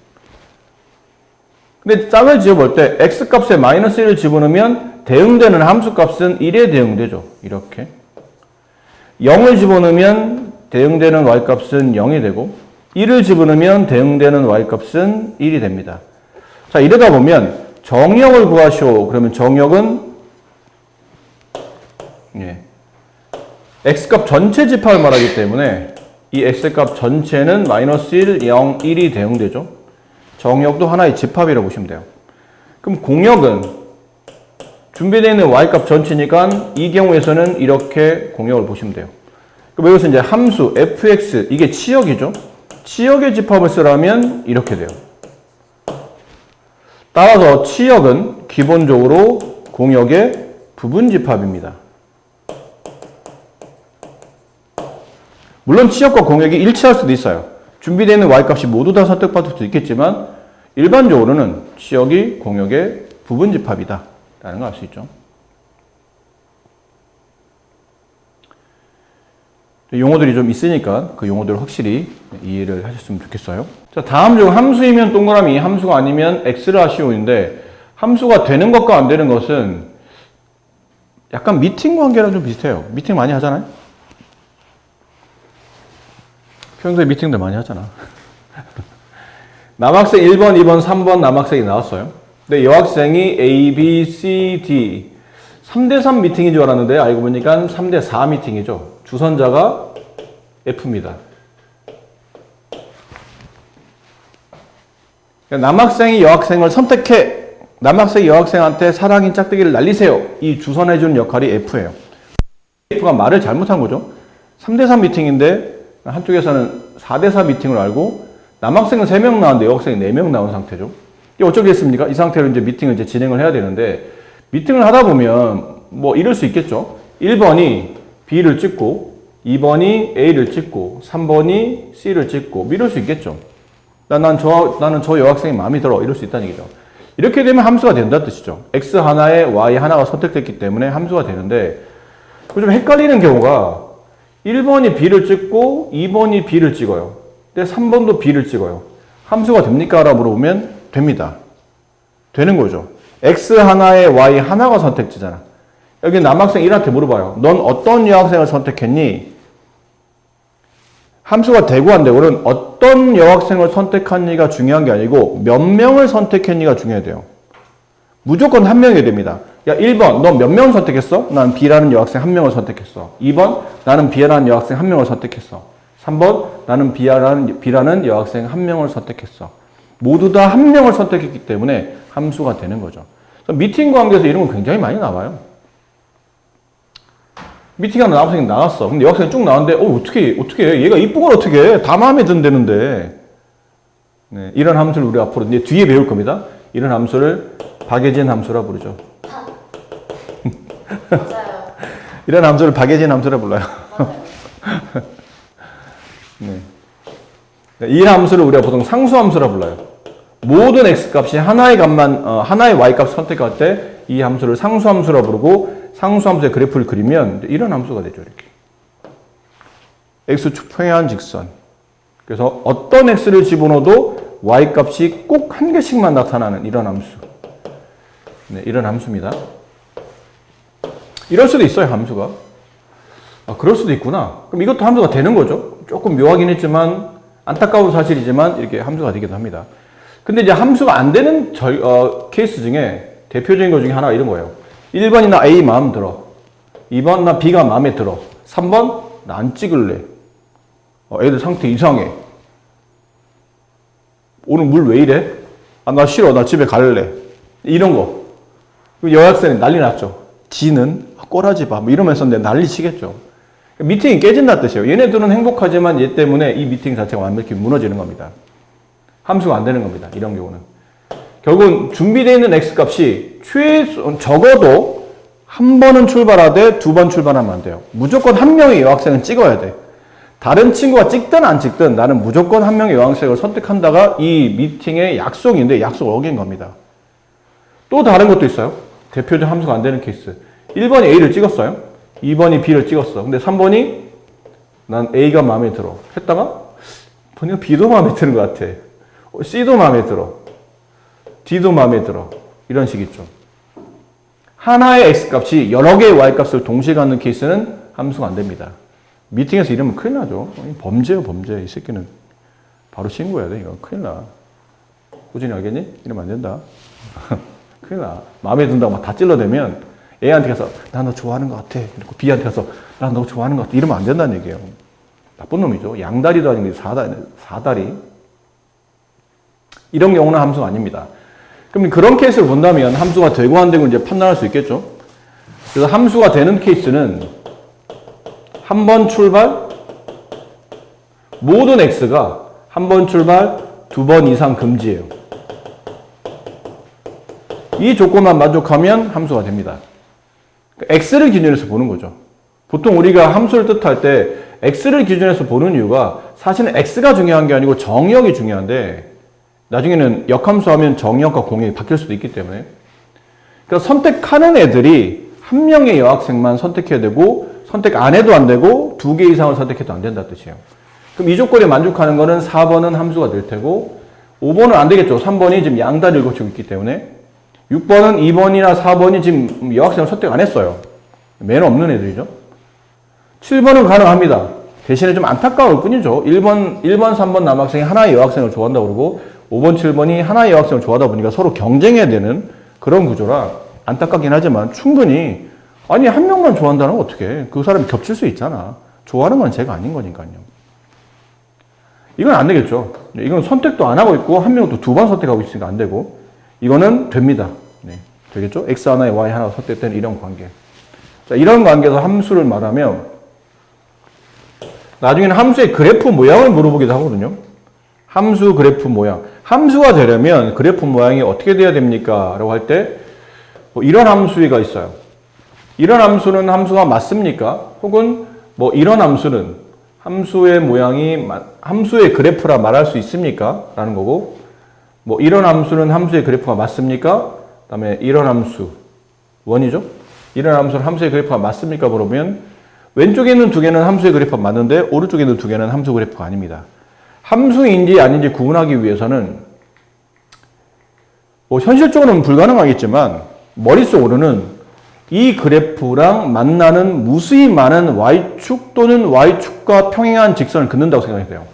근데 짝을 지어볼 때 x 값에 마이너스 1을 집어넣으면 대응되는 함수 값은 1에 대응되죠. 이렇게 0을 집어넣으면 대응되는 y 값은 0이 되고 1을 집어넣으면 대응되는 y 값은 1이 됩니다. 자, 이러다 보면 정역을 구하시오. 그러면 정역은 x값 전체 집합을 말하기 때문에 이 x값 전체는 마이너스 1, 0, 1이 대응되죠. 정역도 하나의 집합이라고 보시면 돼요. 그럼 공역은 준비되어 있는 y값 전체니까 이 경우에서는 이렇게 공역을 보시면 돼요. 그럼 여기서 이제 함수 fx 이게 치역이죠. 치역의 집합을 쓰라면 이렇게 돼요. 따라서 치역은 기본적으로 공역의 부분 집합입니다. 물론 치역과 공역이 일치할 수도 있어요. 준비되어 있는 y값이 모두 다 선택받을 수도 있겠지만 일반적으로는 치역이 공역의 부분 집합이다 라는 걸 알 수 있죠. 용어들이 좀 있으니까 그 용어들을 확실히 이해를 하셨으면 좋겠어요. 자, 다음 중 함수이면 동그라미, 함수가 아니면 x를 하시오인데 함수가 되는 것과 안 되는 것은 약간 미팅 관계랑 좀 비슷해요. 미팅 많이 하잖아요. 평소에 미팅들 많이 하잖아. 남학생 1번, 2번, 3번 남학생이 나왔어요. 근데 여학생이 A, B, C, D 3대3 미팅인 줄 알았는데 알고 보니까 3대4 미팅이죠. 주선자가 F입니다. 남학생이 여학생을 선택해. 남학생이 여학생한테 사랑인 짝대기를 날리세요. 이 주선해주는 역할이 F예요. F가 말을 잘못한 거죠. 3대3 미팅인데 한쪽에서는 4대4 미팅을 알고 남학생은 3명 나왔는데 여학생이 4명 나온 상태죠. 이게 어쩌겠습니까? 이 상태로 이제 미팅을 이제 진행을 해야 되는데 미팅을 하다 보면 뭐 이럴 수 있겠죠. 1번이 B를 찍고 2번이 A를 찍고 3번이 C를 찍고 이럴 수 있겠죠. 나는 저 여학생이 마음에 들어 이럴 수 있다는 얘기죠. 이렇게 되면 함수가 된다는 뜻이죠. X 하나에 Y 하나가 선택됐기 때문에 함수가 되는데 좀 헷갈리는 경우가 1번이 B를 찍고 2번이 B를 찍어요. 근데 3번도 B를 찍어요. 함수가 됩니까? 라고 물어보면 됩니다. 되는 거죠. X 하나에 Y 하나가 선택지잖아. 여기 남학생 1한테 물어봐요. 넌 어떤 여학생을 선택했니? 함수가 되고 안 되고는 어떤 여학생을 선택했니가 중요한 게 아니고 몇 명을 선택했니가 중요해야 돼요. 무조건 한 명이 됩니다. 야, 1번, 너 몇 명 선택했어? 난 B라는 여학생 한 명을 선택했어. 2번, 나는 B라는 여학생 한 명을 선택했어. 3번, 나는 B라는 여학생 한 명을 선택했어. 모두 다 한 명을 선택했기 때문에 함수가 되는 거죠. 미팅 관계에서 이런 거 굉장히 많이 나와요. 미팅하는 여학생이 나왔어. 근데 여학생이 쭉 나왔는데, 어떻게 해? 얘가 이쁜 걸 어떻게 해? 다 마음에 든다는데. 네, 이런 함수를 우리 앞으로 이제 뒤에 배울 겁니다. 이런 함수를 박예진 함수라 부르죠. 맞아요. 이런 함수를 박예진 함수라 불러요. 네. 이 함수를 우리가 보통 상수함수라 불러요. 모든 x 값이 하나의 값만 하나의 y 값 선택할 때 이 함수를 상수함수라 부르고 상수함수의 그래프를 그리면 이런 함수가 되죠. 이렇게 x축 평행한 직선. 그래서 어떤 x를 집어넣어도 y 값이 꼭 한 개씩만 나타나는 이런 함수. 네, 이런 함수입니다. 이럴 수도 있어요, 함수가. 아, 그럴 수도 있구나. 그럼 이것도 함수가 되는 거죠. 조금 묘하긴 했지만 안타까운 사실이지만 이렇게 함수가 되기도 합니다. 근데 이제 함수가 안 되는 케이스 중에 대표적인 것 중에 하나가 이런 거예요. 1번이 나 A 마음 들어. 2번 나 B가 마음에 들어. 3번 나 안 찍을래. 애들 상태 이상해. 오늘 물 왜 이래? 아, 나 싫어. 나 집에 갈래. 이런 거. 여학생이 난리 났죠. 지는 꼬라지 봐. 뭐 이러면서 난리 치겠죠. 미팅이 깨진다는 뜻이에요. 얘네들은 행복하지만 얘 때문에 이 미팅 자체가 완벽히 무너지는 겁니다. 함수가 안 되는 겁니다. 이런 경우는. 결국은 준비되어 있는 x값이 적어도 한 번은 출발하되 두 번 출발하면 안 돼요. 무조건 한 명의 여학생은 찍어야 돼. 다른 친구가 찍든 안 찍든 나는 무조건 한 명의 여학생을 선택한다가 이 미팅의 약속인데 약속을 어긴 겁니다. 또 다른 것도 있어요. 대표적 함수가 안 되는 케이스. 1번이 A를 찍었어요. 2번이 B를 찍었어. 근데 3번이 난 A가 마음에 들어. 했다가 보니까 B도 마음에 드는 것 같아. C도 마음에 들어. D도 마음에 들어. 이런 식이죠. 하나의 X값이 여러 개의 Y값을 동시에 갖는 케이스는 함수가 안 됩니다. 미팅에서 이러면 큰일 나죠. 범죄예요, 범죄. 이 새끼는 바로 신고해야 돼. 이거 큰일 나. 꾸준히 알겠니? 이러면 안 된다. 큰일 나. 마음에 든다고 막 다 찔러대면 A한테 가서 나 너 좋아하는 것 같아. 그리고 B한테 가서 나 너 좋아하는 것 같아. 이러면 안 된다는 얘기예요. 나쁜 놈이죠. 양다리도 아닌 게 사다리. 이런 경우는 함수가 아닙니다. 그럼 그런 케이스를 본다면 함수가 되고 안 되고 이제 판단할 수 있겠죠. 그래서 함수가 되는 케이스는 한 번 출발, 모든 x가 한 번 출발, 두 번 이상 금지예요. 이 조건만 만족하면 함수가 됩니다. x를 기준해서 보는 거죠. 보통 우리가 함수를 뜻할 때 x를 기준해서 보는 이유가 사실은 x가 중요한 게 아니고 정의역이 중요한데 나중에는 역함수 하면 정의역과 공역이 바뀔 수도 있기 때문에 그러니까 선택하는 애들이 한 명의 여학생만 선택해야 되고 선택 안 해도 안 되고 두 개 이상을 선택해도 안 된다는 뜻이에요. 그럼 이 조건에 만족하는 거는 4번은 함수가 될 테고 5번은 안 되겠죠. 3번이 지금 양다리를 거치고 있기 때문에 6번은 2번이나 4번이 지금 여학생을 선택 안 했어요. 매너 없는 애들이죠. 7번은 가능합니다. 대신에 좀 안타까울 뿐이죠. 1번, 3번 남학생이 하나의 여학생을 좋아한다고 그러고 5번, 7번이 하나의 여학생을 좋아하다 보니까 서로 경쟁해야 되는 그런 구조라 안타깝긴 하지만 충분히 아니 한 명만 좋아한다는 건 어떻게 그 사람이 겹칠 수 있잖아. 좋아하는 건 제가 아닌 거니까요. 이건 안 되겠죠. 이건 선택도 안 하고 있고 한 명은 또 두 번 선택하고 있으니까 안 되고 이거는 됩니다. 네, 되겠죠? x 하나에 y 하나가 선택된 이런 관계. 자, 이런 관계에서 함수를 말하면 나중에는 함수의 그래프 모양을 물어보기도 하거든요. 함수 그래프 모양. 함수가 되려면 그래프 모양이 어떻게 돼야 됩니까? 라고 할 때 뭐 이런 함수가 있어요. 이런 함수는 함수가 맞습니까? 혹은 뭐 이런 함수는 함수의 모양이 함수의 그래프라 말할 수 있습니까? 라는 거고 뭐 이런 함수는 함수의 그래프가 맞습니까? 그 다음에 이런 함수 원이죠? 이런 함수는 함수의 그래프가 맞습니까? 물어보면 왼쪽에 있는 두 개는 함수의 그래프가 맞는데 오른쪽에 있는 두 개는 함수 그래프가 아닙니다. 함수인지 아닌지 구분하기 위해서는 뭐 현실적으로는 불가능하겠지만 머릿속으로는 이 그래프랑 만나는 무수히 많은 y축 또는 y축과 평행한 직선을 긋는다고 생각이 돼요.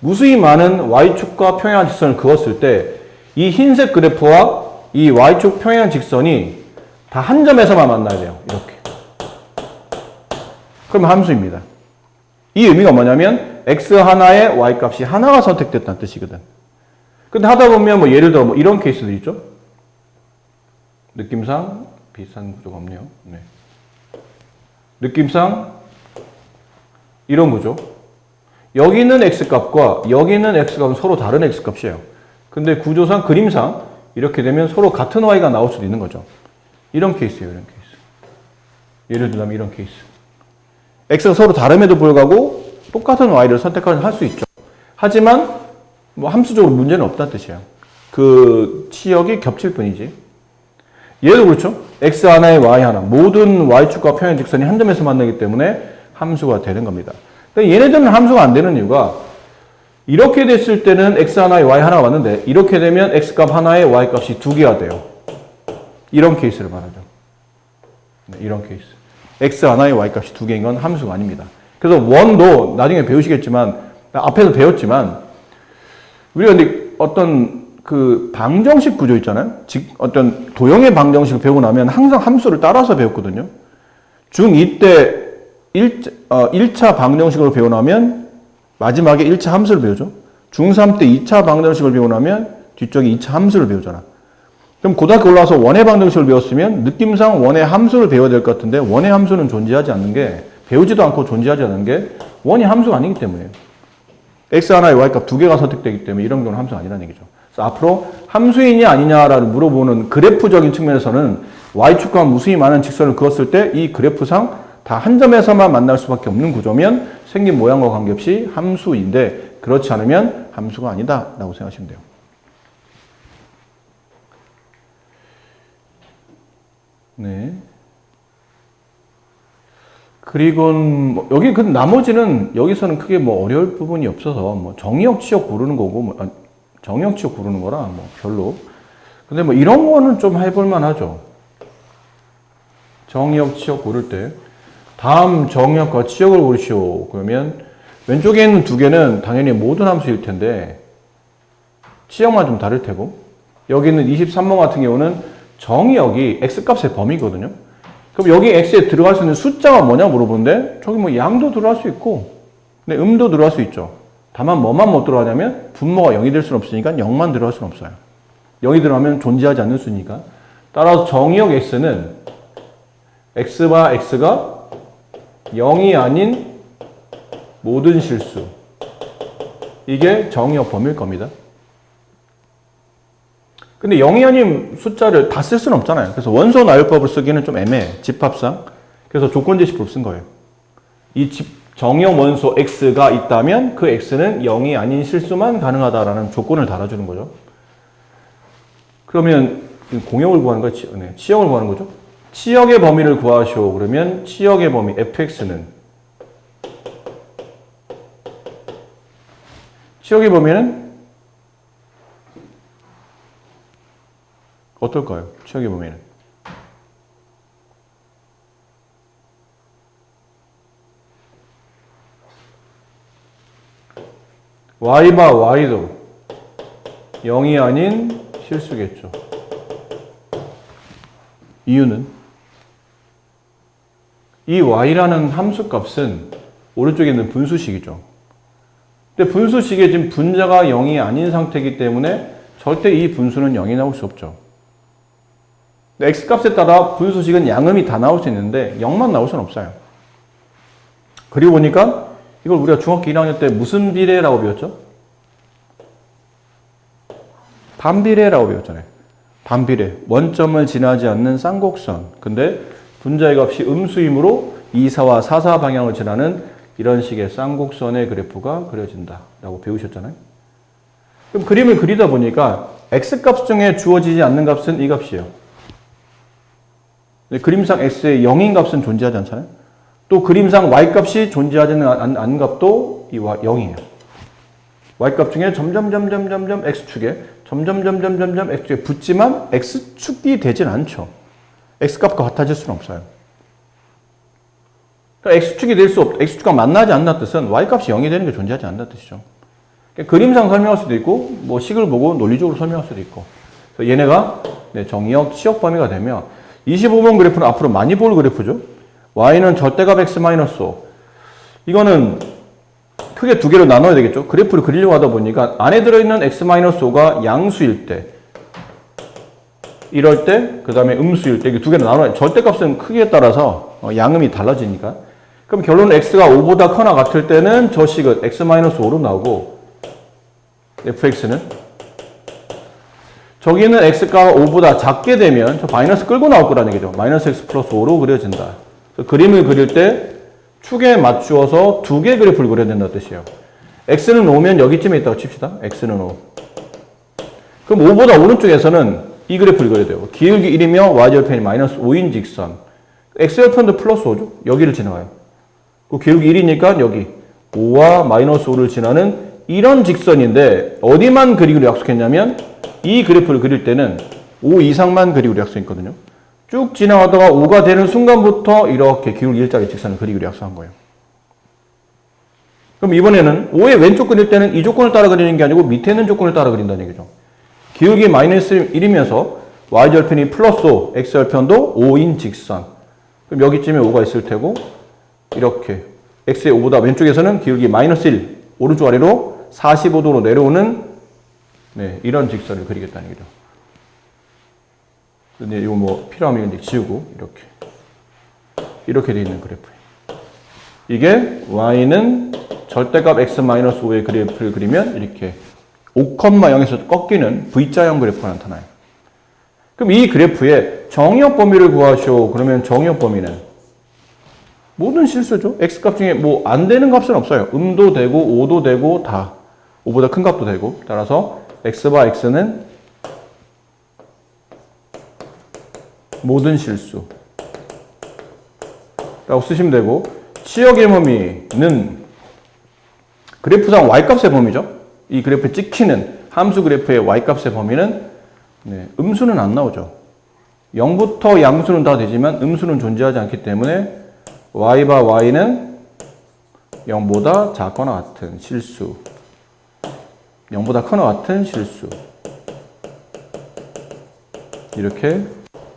무수히 많은 y축과 평행한 직선을 그었을 때 이 흰색 그래프와 이 y축 평행 직선이 다 한 점에서만 만나야 돼요. 이렇게. 그러면 함수입니다. 이 의미가 뭐냐면 x 하나에 y 값이 하나가 선택됐다는 뜻이거든. 근데 하다 보면 뭐 예를 들어 뭐 이런 케이스들 있죠. 느낌상 비슷한 구조가 없네요. 네. 느낌상 이런 구조. 여기는 x값과 여기는 x값은 서로 다른 x값이에요. 근데 구조상 그림상 이렇게 되면 서로 같은 y가 나올 수도 있는 거죠. 이런 케이스예요. 이런 케이스. 예를 들면 이런 케이스. x가 서로 다름에도 불구하고 똑같은 y를 할 수 있죠. 하지만 뭐 함수적으로 문제는 없다는 뜻이에요. 그 치역이 겹칠 뿐이지. 얘도 그렇죠. x 하나에 y 하나. 모든 y축과 평행 직선이 한 점에서 만나기 때문에 함수가 되는 겁니다. 근데 얘네들은 함수가 안 되는 이유가 이렇게 됐을 때는 x 하나에 y 하나가 왔는데 이렇게 되면 x값 하나에 y값이 두 개가 돼요. 이런 케이스를 말하죠. 네, 이런 케이스. x 하나에 y값이 두 개인 건 함수가 아닙니다. 그래서 원도 나중에 배우시겠지만 앞에서 배웠지만 우리가 근데 어떤 그 방정식 구조 있잖아요. 즉 어떤 도형의 방정식을 배우고 나면 항상 함수를 따라서 배웠거든요. 중2 때 1차 방정식으로 배우고 나면 마지막에 1차 함수를 배우죠. 중3 때 2차 방정식을 배우고 나면 뒤쪽에 2차 함수를 배우잖아. 그럼 고등학교 올라와서 원의 방정식을 배웠으면 느낌상 원의 함수를 배워야 될 것 같은데 원의 함수는 존재하지 않는 게 배우지도 않고 존재하지 않는 게 원이 함수가 아니기 때문이에요. x 하나에 y값 두 개가 선택되기 때문에 이런 경우는 함수가 아니라는 얘기죠. 그래서 앞으로 함수이냐 아니냐를 물어보는 그래프적인 측면에서는 y축과 무수히 많은 직선을 그었을 때 이 그래프상 다 한 점에서만 만날 수밖에 없는 구조면 생긴 모양과 관계없이 함수인데 그렇지 않으면 함수가 아니다 라고 생각하시면 돼요. 네. 그리고 뭐 여기 그 나머지는 여기서는 크게 뭐 어려울 부분이 없어서 뭐 정의역 치역 고르는 거고 뭐 정의역 치역 고르는 거라 뭐 별로. 근데 뭐 이런 거는 좀 해볼 만하죠. 정의역 치역 고를 때 다음 정의역과 치역을 고르시오. 그러면 왼쪽에 있는 두 개는 당연히 모든 함수일 텐데 치역만 좀 다를 테고 여기 있는 23번 같은 경우는 정의역이 x값의 범위거든요. 그럼 여기 x에 들어갈 수 있는 숫자가 뭐냐 물어보는데 저기 뭐 양도 들어갈 수 있고 근데 음도 들어갈 수 있죠. 다만 뭐만 못 들어가냐면 분모가 0이 될 수는 없으니까 0만 들어갈 수는 없어요. 0이 들어가면 존재하지 않는 수니까. 따라서 정의역 x는 x와 x가 0이 아닌 모든 실수. 이게 정의역 범위일 겁니다. 근데 0이 아닌 숫자를 다 쓸 수는 없잖아요. 그래서 원소 나열법을 쓰기는 좀 애매해. 집합상. 그래서 조건제시법을 쓴 거예요. 이 정의역 원소 x가 있다면 그 x는 0이 아닌 실수만 가능하다라는 조건을 달아주는 거죠. 그러면 공역을 구하는 거야? 네, 치역을 구하는 거죠. 치역의 범위를 구하시오. 그러면 치역의 범위 fx는 치역의 범위는 어떨까요? 치역의 범위는 y바 y도 0이 아닌 실수겠죠. 이유는 이 y라는 함수값은 오른쪽에 있는 분수식이죠. 근데 분수식에 지금 분자가 0이 아닌 상태이기 때문에 절대 이 분수는 0이 나올 수 없죠. x값에 따라 분수식은 양음이 다 나올 수 있는데 0만 나올 수는 없어요. 그리고 보니까 이걸 우리가 중학교 1학년 때 무슨 비례라고 배웠죠? 반비례라고 배웠잖아요. 반비례. 원점을 지나지 않는 쌍곡선. 근데 분자의 값이 음수이므로 2사와 4사 방향을 지나는 이런 식의 쌍곡선의 그래프가 그려진다 라고 배우셨잖아요. 그럼 그림을 그리다 보니까 x값 중에 주어지지 않는 값은 이 값이에요. 그림상 x의 0인 값은 존재하지 않잖아요. 또 그림상 y값이 존재하지 않는 값도 이 0이에요. y값 중에 점점점점점점 x축에 점점점점점점 x축에 붙지만 x축이 되진 않죠. x값과 같아질 수는 없어요. 그러니까 x축이 될 수 없다. x축과 만나지 않는 뜻은 y값이 0이 되는 게 존재하지 않는 뜻이죠. 그러니까 그림상 설명할 수도 있고 뭐 식을 보고 논리적으로 설명할 수도 있고 그래서 얘네가 네, 정의역 치역 범위가 되면 25번 그래프는 앞으로 많이 볼 그래프죠. y는 절대값 x-5. 이거는 크게 두 개로 나눠야 되겠죠. 그래프를 그리려고 하다 보니까 안에 들어있는 x-5가 양수일 때, 이럴 때, 그 다음에 음수일 때, 이게 두 개로 나눠야 돼. 절대값은 크기에 따라서 양음이 달라지니까. 그럼 결론은 x가 5보다 커나 같을 때는 저 식은 x-5로 나오고, fx는 저기는 x가 5보다 작게 되면 저 마이너스 끌고 나올 거라는 얘기죠. 마이너스 x 플러스 5로 그려진다. 그림을 그릴 때 축에 맞추어서 두 개의 그래프를 그려야 된다는 뜻이에요. x는 5면 여기쯤에 있다고 칩시다. x는 5. 그럼 5보다 오른쪽에서는 이 그래프를 그려야 돼요. 기울기 1이며 y절편이 마이너스 5인 직선. x절편도 플러스 5죠. 여기를 지나가요. 그 기울기 1이니까 여기 5와 마이너스 5를 지나는 이런 직선인데 어디만 그리기로 약속했냐면 이 그래프를 그릴 때는 5 이상만 그리기로 약속했거든요. 쭉 지나가다가 5가 되는 순간부터 이렇게 기울기 일자리 직선을 그리기로 약속한 거예요. 그럼 이번에는 5의 왼쪽 그릴 때는 이 조건을 따라 그리는 게 아니고 밑에 있는 조건을 따라 그린다는 얘기죠. 기울기 마이너스 1이면서 y절편이 플러스 5, x절편도 5인 직선. 그럼 여기쯤에 5가 있을 테고 이렇게 x의 5보다 왼쪽에서는 기울기 마이너스 1, 오른쪽 아래로 45도로 내려오는 네, 이런 직선을 그리겠다는 얘기죠. 근데 이거 뭐 필요하면 이제 지우고 이렇게 돼 있는 그래프예요. 이게 y는 절대값 x-5의 그래프를 그리면 이렇게 5,0에서 꺾이는 V자형 그래프가 나타나요. 그럼 이 그래프의 정의역 범위를 구하시오. 그러면 정의역 범위는 모든 실수죠. x값 중에 뭐 안 되는 값은 없어요. 음도 되고 5도 되고 다 5보다 큰 값도 되고 따라서 x바 x는 모든 실수 라고 쓰시면 되고 치역의 범위는 그래프상 y값의 범위죠. 이 그래프에 찍히는 함수 그래프의 y값의 범위는 네, 음수는 안 나오죠. 0부터 양수는 다 되지만 음수는 존재하지 않기 때문에 y바 y는 0보다 작거나 같은 실수 0보다 커나 같은 실수 이렇게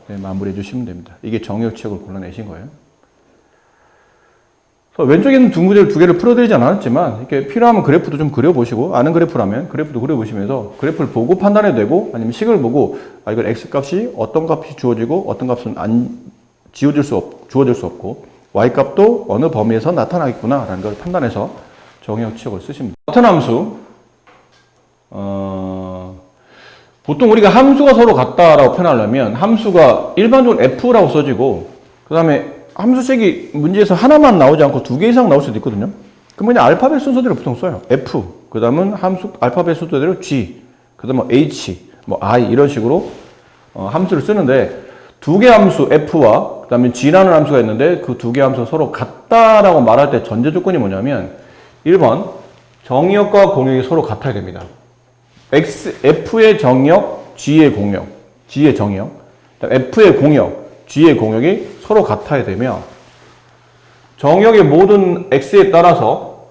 네, 마무리해 주시면 됩니다. 이게 정의역 치역을 골라내신 거예요. 그래서 왼쪽에 있는 두 문제를 두 개를 풀어드리지 않았지만 이렇게 필요하면 그래프도 좀 그려보시고 아는 그래프라면 그래프도 그려보시면서 그래프를 보고 판단해도 되고 아니면 식을 보고 아 이걸 x값이 어떤 값이 주어지고 어떤 값은 주어질 수 없고 y값도 어느 범위에서 나타나겠구나 라는 걸 판단해서 정의역 치역을 쓰십니다. 같은 함수 보통 우리가 함수가 서로 같다라고 표현하려면 함수가 일반적으로 f라고 써지고 그 다음에 함수식이 문제에서 하나만 나오지 않고 두 개 이상 나올 수도 있거든요. 그럼 그냥 알파벳 순서대로 보통 써요. f, 그 다음은 함수 알파벳 순서대로 g, 그 다음에 h, 뭐 i 이런 식으로 함수를 쓰는데 두 개 함수 f와 그 다음에 g라는 함수가 있는데 그 두 개 함수가 서로 같다라고 말할 때 전제 조건이 뭐냐면 1번 정의역과 공역이 서로 같아야 됩니다. f의 정의역, g의 공역, g의 정의역, f의 공역, g의 공역이 서로 같아야 되며 정의역의 모든 x에 따라서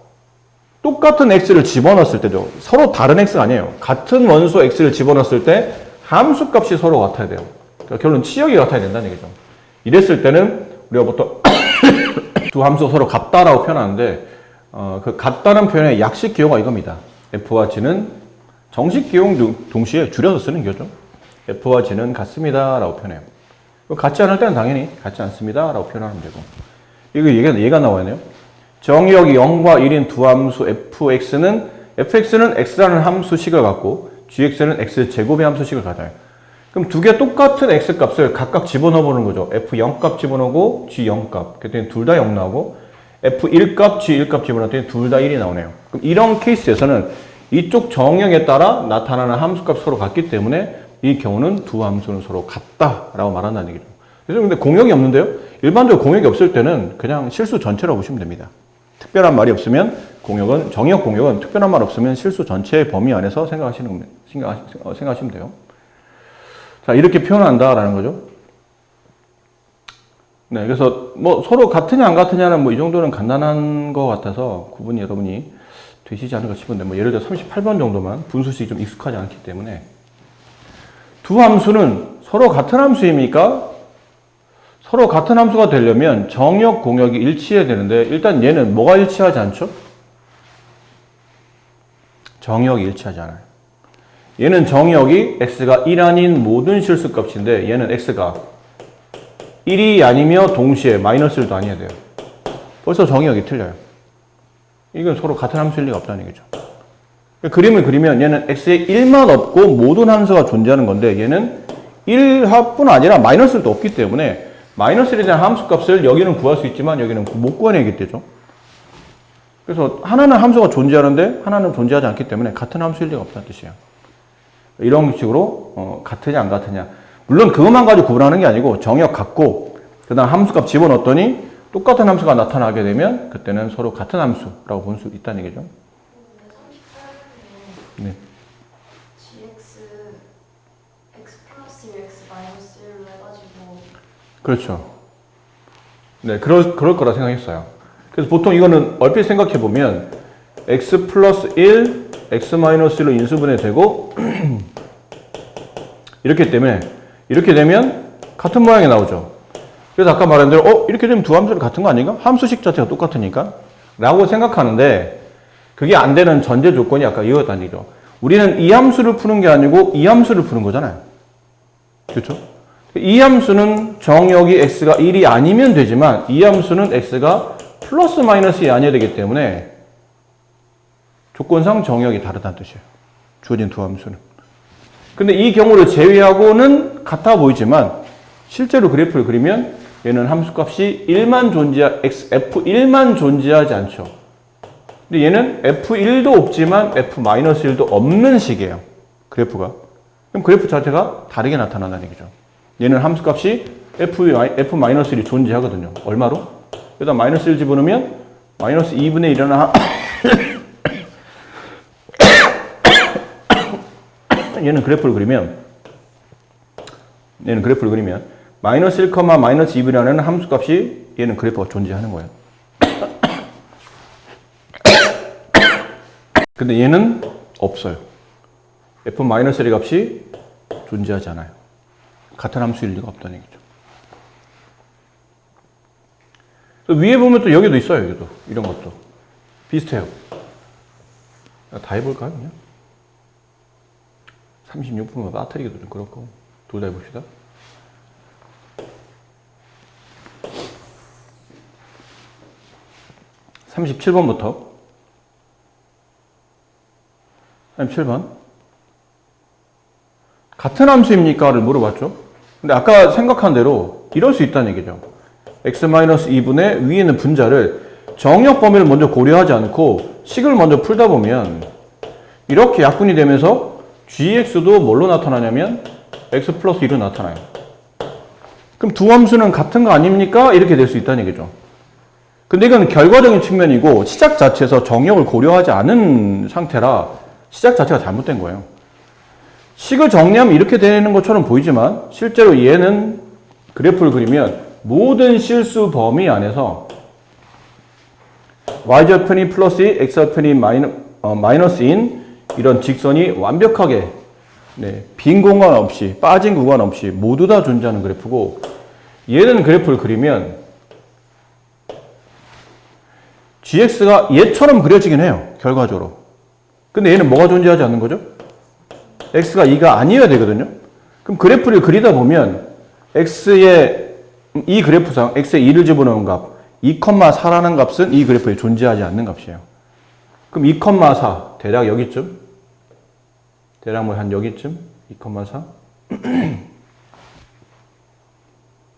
똑같은 x를 집어넣었을 때죠. 서로 다른 x가 아니에요. 같은 원소 x를 집어넣었을 때 함수값이 서로 같아야 돼요. 그러니까 결론 치역이 같아야 된다는 얘기죠. 이랬을 때는 우리가 보통 두 함수가 서로 같다라고 표현하는데 그 같다는 표현의 약식 기호가 이겁니다. f와 g는 정식 기호 동시에 줄여서 쓰는 거죠. f와 g는 같습니다 라고 표현해요. 같지 않을 때는 당연히 같지 않습니다 라고 표현하면 되고 이거 얘가 나와야 돼요. 정의역이 0과 1인 두 함수 fx는 x라는 함수식을 갖고 gx는 x제곱의 함수식을 가져요. 그럼 두 개 똑같은 x값을 각각 집어넣어 보는 거죠. f0값 집어넣고 g0값 그랬더니 둘 다 0 나오고 f1값 g1값 집어넣었더니 둘 다 1이 나오네요. 그럼 이런 케이스에서는 이쪽 정의역에 따라 나타나는 함수값이 서로 같기 때문에 이 경우는 두 함수는 서로 같다라고 말한다는 얘기죠. 그래서 근데 공역이 없는데요. 일반적으로 공역이 없을 때는 그냥 실수 전체라고 보시면 됩니다. 특별한 말이 없으면 정의역 공역은 특별한 말 없으면 실수 전체의 범위 안에서 생각하시면 돼요. 자, 이렇게 표현한다라는 거죠. 네, 그래서 뭐 서로 같으냐 안 같으냐는 뭐 이 정도는 간단한 것 같아서 구분이 여러분이 되시지 않을까 싶은데 뭐 예를 들어 38번 정도만 분수식이 좀 익숙하지 않기 때문에 두 함수는 서로 같은 함수입니까? 서로 같은 함수가 되려면 정역, 공역이 일치해야 되는데 일단 얘는 뭐가 일치하지 않죠? 정역이 일치하지 않아요. 얘는 정역이 x가 1 아닌 모든 실수값인데 얘는 x가 1이 아니며 동시에 마이너스 1도 아니어야 돼요. 벌써 정역이 틀려요. 이건 서로 같은 함수일 리가 없다는 얘기죠. 그림을 그리면 얘는 x에 1만 없고 모든 함수가 존재하는 건데 얘는 1합뿐 아니라 마이너스 1도 없기 때문에 마이너스 1에 대한 함수값을 여기는 구할 수 있지만 여기는 못 구하내기 되죠. 그래서 하나는 함수가 존재하는데 하나는 존재하지 않기 때문에 같은 함수일 리가 없다는 뜻이에요. 이런 식으로 같으냐 안 같으냐. 물론 그것만 가지고 구분하는 게 아니고 정역 같고 그 다음 함수값 집어넣었더니 똑같은 함수가 나타나게 되면 그때는 서로 같은 함수라고 볼 수 있다는 얘기죠. 네. gx x 플러스 1 x 마이너스 1로 해가지고 그렇죠. 네, 그럴 거라 생각했어요. 그래서 보통 이거는 얼핏 생각해 보면 x 플러스 1, x 마이너스 1로 인수분해 되고 이렇게 되면 같은 모양이 나오죠. 그래서 아까 말한 대로 이렇게 되면 두 함수는 같은 거 아닌가? 함수식 자체가 똑같으니까 라고 생각하는데 그게 안 되는 전제 조건이 아까 이거였다는 얘기죠. 우리는 이 함수를 푸는 게 아니고 이 함수를 푸는 거잖아요. 그렇죠? 이 함수는 정역이 x가 1이 아니면 되지만 이 함수는 x가 플러스 마이너스 2이 아니어야 되기 때문에 조건상 정역이 다르다는 뜻이에요. 주어진 두 함수는. 근데 이 경우를 제외하고는 같아 보이지만 실제로 그래프를 그리면 얘는 함수값이 f1만 존재하지 않죠. 근데 얘는 f1도 없지만 f-1도 없는 식이에요. 그래프가. 그럼 그래프 자체가 다르게 나타난다는 얘기죠. 얘는 함수값이 f-1이 존재하거든요. 얼마로? 여기다 마이너스 1 집어넣으면 마이너스 2분의 1이라는 얘는 그래프를 그리면 마이너스 1, 마이너스 2분이라는 함수값이 얘는 그래프가 존재하는 거예요. 근데 얘는 없어요. f-1의 값이 존재하지 않아요. 같은 함수일 리가 없다는 얘기죠. 위에 보면 또 여기도 있어요. 여기도 이런 것도 비슷해요. 다 해볼까요? 그냥 36분만 빠뜨리기도 좀 그렇고 둘 다 해봅시다. (37번부터) 37번 같은 함수입니까?를 물어봤죠. 근데 아까 생각한 대로 이럴 수 있다는 얘기죠. x-2분의 위에 있는 분자를 정역 범위를 먼저 고려하지 않고 식을 먼저 풀다 보면 이렇게 약분이 되면서 gx도 뭘로 나타나냐면 x 플러스 1로 나타나요. 그럼 두 함수는 같은 거 아닙니까? 이렇게 될 수 있다는 얘기죠. 근데 이건 결과적인 측면이고 시작 자체에서 정역을 고려하지 않은 상태라 시작 자체가 잘못된 거예요. 식을 정리하면 이렇게 되는 것처럼 보이지만 실제로 얘는 그래프를 그리면 모든 실수 범위 안에서 y절편이 플러스 2, x절편이 마이너스인 이런 직선이 완벽하게 빈 공간 없이 빠진 구간 없이 모두 다 존재하는 그래프고 얘는 그래프를 그리면 gx가 얘처럼 그려지긴 해요. 결과적으로. 근데 얘는 뭐가 존재하지 않는 거죠? x가 2가 아니어야 되거든요. 그럼 그래프를 그리다 보면 x의 이 그래프상 x에 2를 집어넣은 값 2,4라는 값은 이 그래프에 존재하지 않는 값이에요. 그럼 2,4 대략 여기쯤 대략 뭐 한 여기쯤 2,4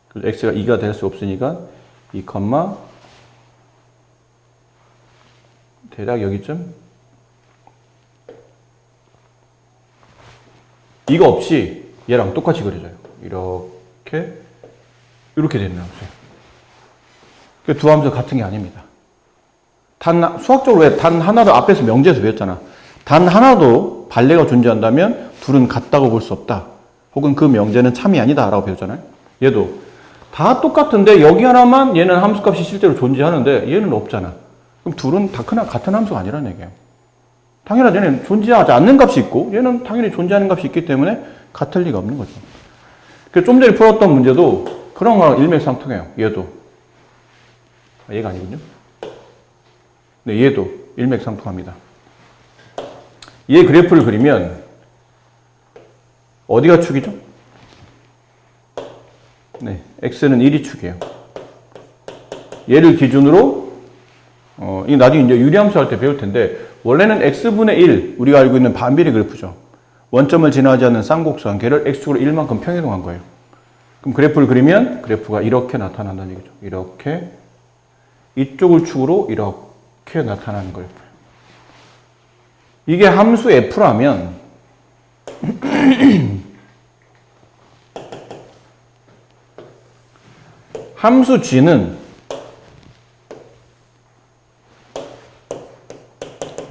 그래서 x가 2가 될 수 없으니까 2, 대략 여기쯤 이거 없이 얘랑 똑같이 그려져요. 이렇게 되는 함수예요. 두 함수 같은 게 아닙니다. 수학적으로 왜 단 하나도 앞에서 명제에서 배웠잖아. 단 하나도 반례가 존재한다면 둘은 같다고 볼 수 없다. 혹은 그 명제는 참이 아니다 라고 배웠잖아요. 얘도 다 똑같은데 여기 하나만 얘는 함수값이 실제로 존재하는데 얘는 없잖아. 그럼 둘은 다 같은 함수가 아니라는 얘기예요. 당연하지. 얘는 존재하지 않는 값이 있고 얘는 당연히 존재하는 값이 있기 때문에 같을 리가 없는 거죠. 좀 전에 풀었던 문제도 그런 거랑 일맥상통해요. 얘도. 얘가 아니군요. 네, 얘도 일맥상통합니다. 얘 그래프를 그리면 어디가 축이죠? 네, x는 1이 축이에요. 얘를 기준으로 이게 나중에 이제 유리함수 할 때 배울 텐데 원래는 x분의 1 우리가 알고 있는 반비례 그래프죠. 원점을 지나지 않는 쌍곡수관계를 x축으로 1만큼 평행이동한 거예요. 그럼 그래프를 그리면 그래프가 이렇게 나타난다는 얘기죠. 이렇게 이쪽을 축으로 이렇게 나타나는 거예요. 이게 함수 f라면 함수 g는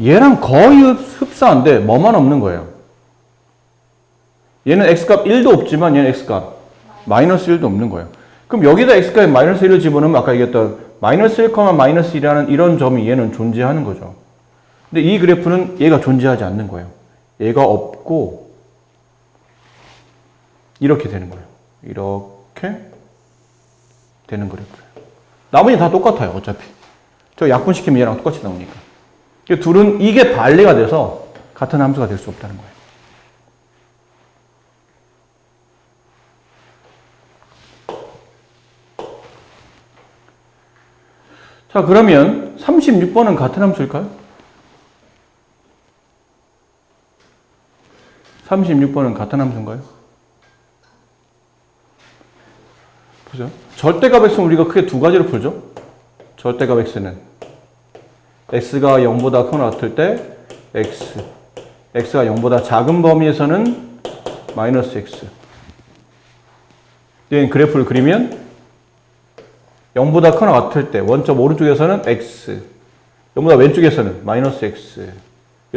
얘랑 거의 흡사한데 뭐만 없는 거예요. 얘는 x값 1도 없지만 얘는 x값 마이너스 1도 없는 거예요. 그럼 여기다 x값 마이너스 1을 집어넣으면 아까 얘기했던 마이너스 1, 마이너스 1이라는 이런 점이 얘는 존재하는 거죠. 근데 이 그래프는 얘가 존재하지 않는 거예요. 얘가 없고 이렇게 되는 거예요. 이렇게 되는 그래프예요. 나머지 다 똑같아요. 어차피. 저 약분시키면 얘랑 똑같이 나오니까. 둘은 이게 반리가 돼서 같은 함수가 될 수 없다는 거예요. 자, 그러면 36번은 같은 함수일까요? 36번은 같은 함수인가요? 보세요. 절대값 x는 우리가 크게 두 가지로 풀죠. 절대값 x는 x가 0보다 크거나 같을 때 x, x가 0보다 작은 범위에서는 마이너스 x. 얘는 그래프를 그리면 0보다 크거나 같을 때 원점 오른쪽에서는 x, 0보다 왼쪽에서는 마이너스 x.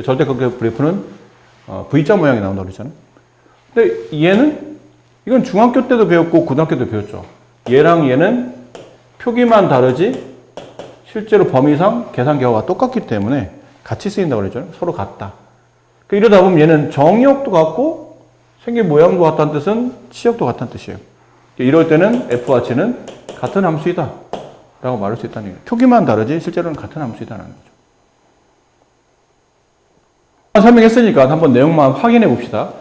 절대값 그래프는 V자 모양이 나온다고 그랬잖아요. 근데 얘는 이건 중학교 때도 배웠고 고등학교 때도 배웠죠. 얘랑 얘는 표기만 다르지 실제로 범위상 계산 결과가 똑같기 때문에 같이 쓰인다고 그랬잖아요. 서로 같다. 이러다 보면 얘는 정의역도 같고 생긴 모양도 같다는 뜻은 치역도 같다는 뜻이에요. 이럴 때는 f와 g는 같은 함수이다 라고 말할 수 있다는 얘기예요. 표기만 다르지 실제로는 같은 함수이다라는 거죠. 설명했으니까 한번 내용만 확인해 봅시다.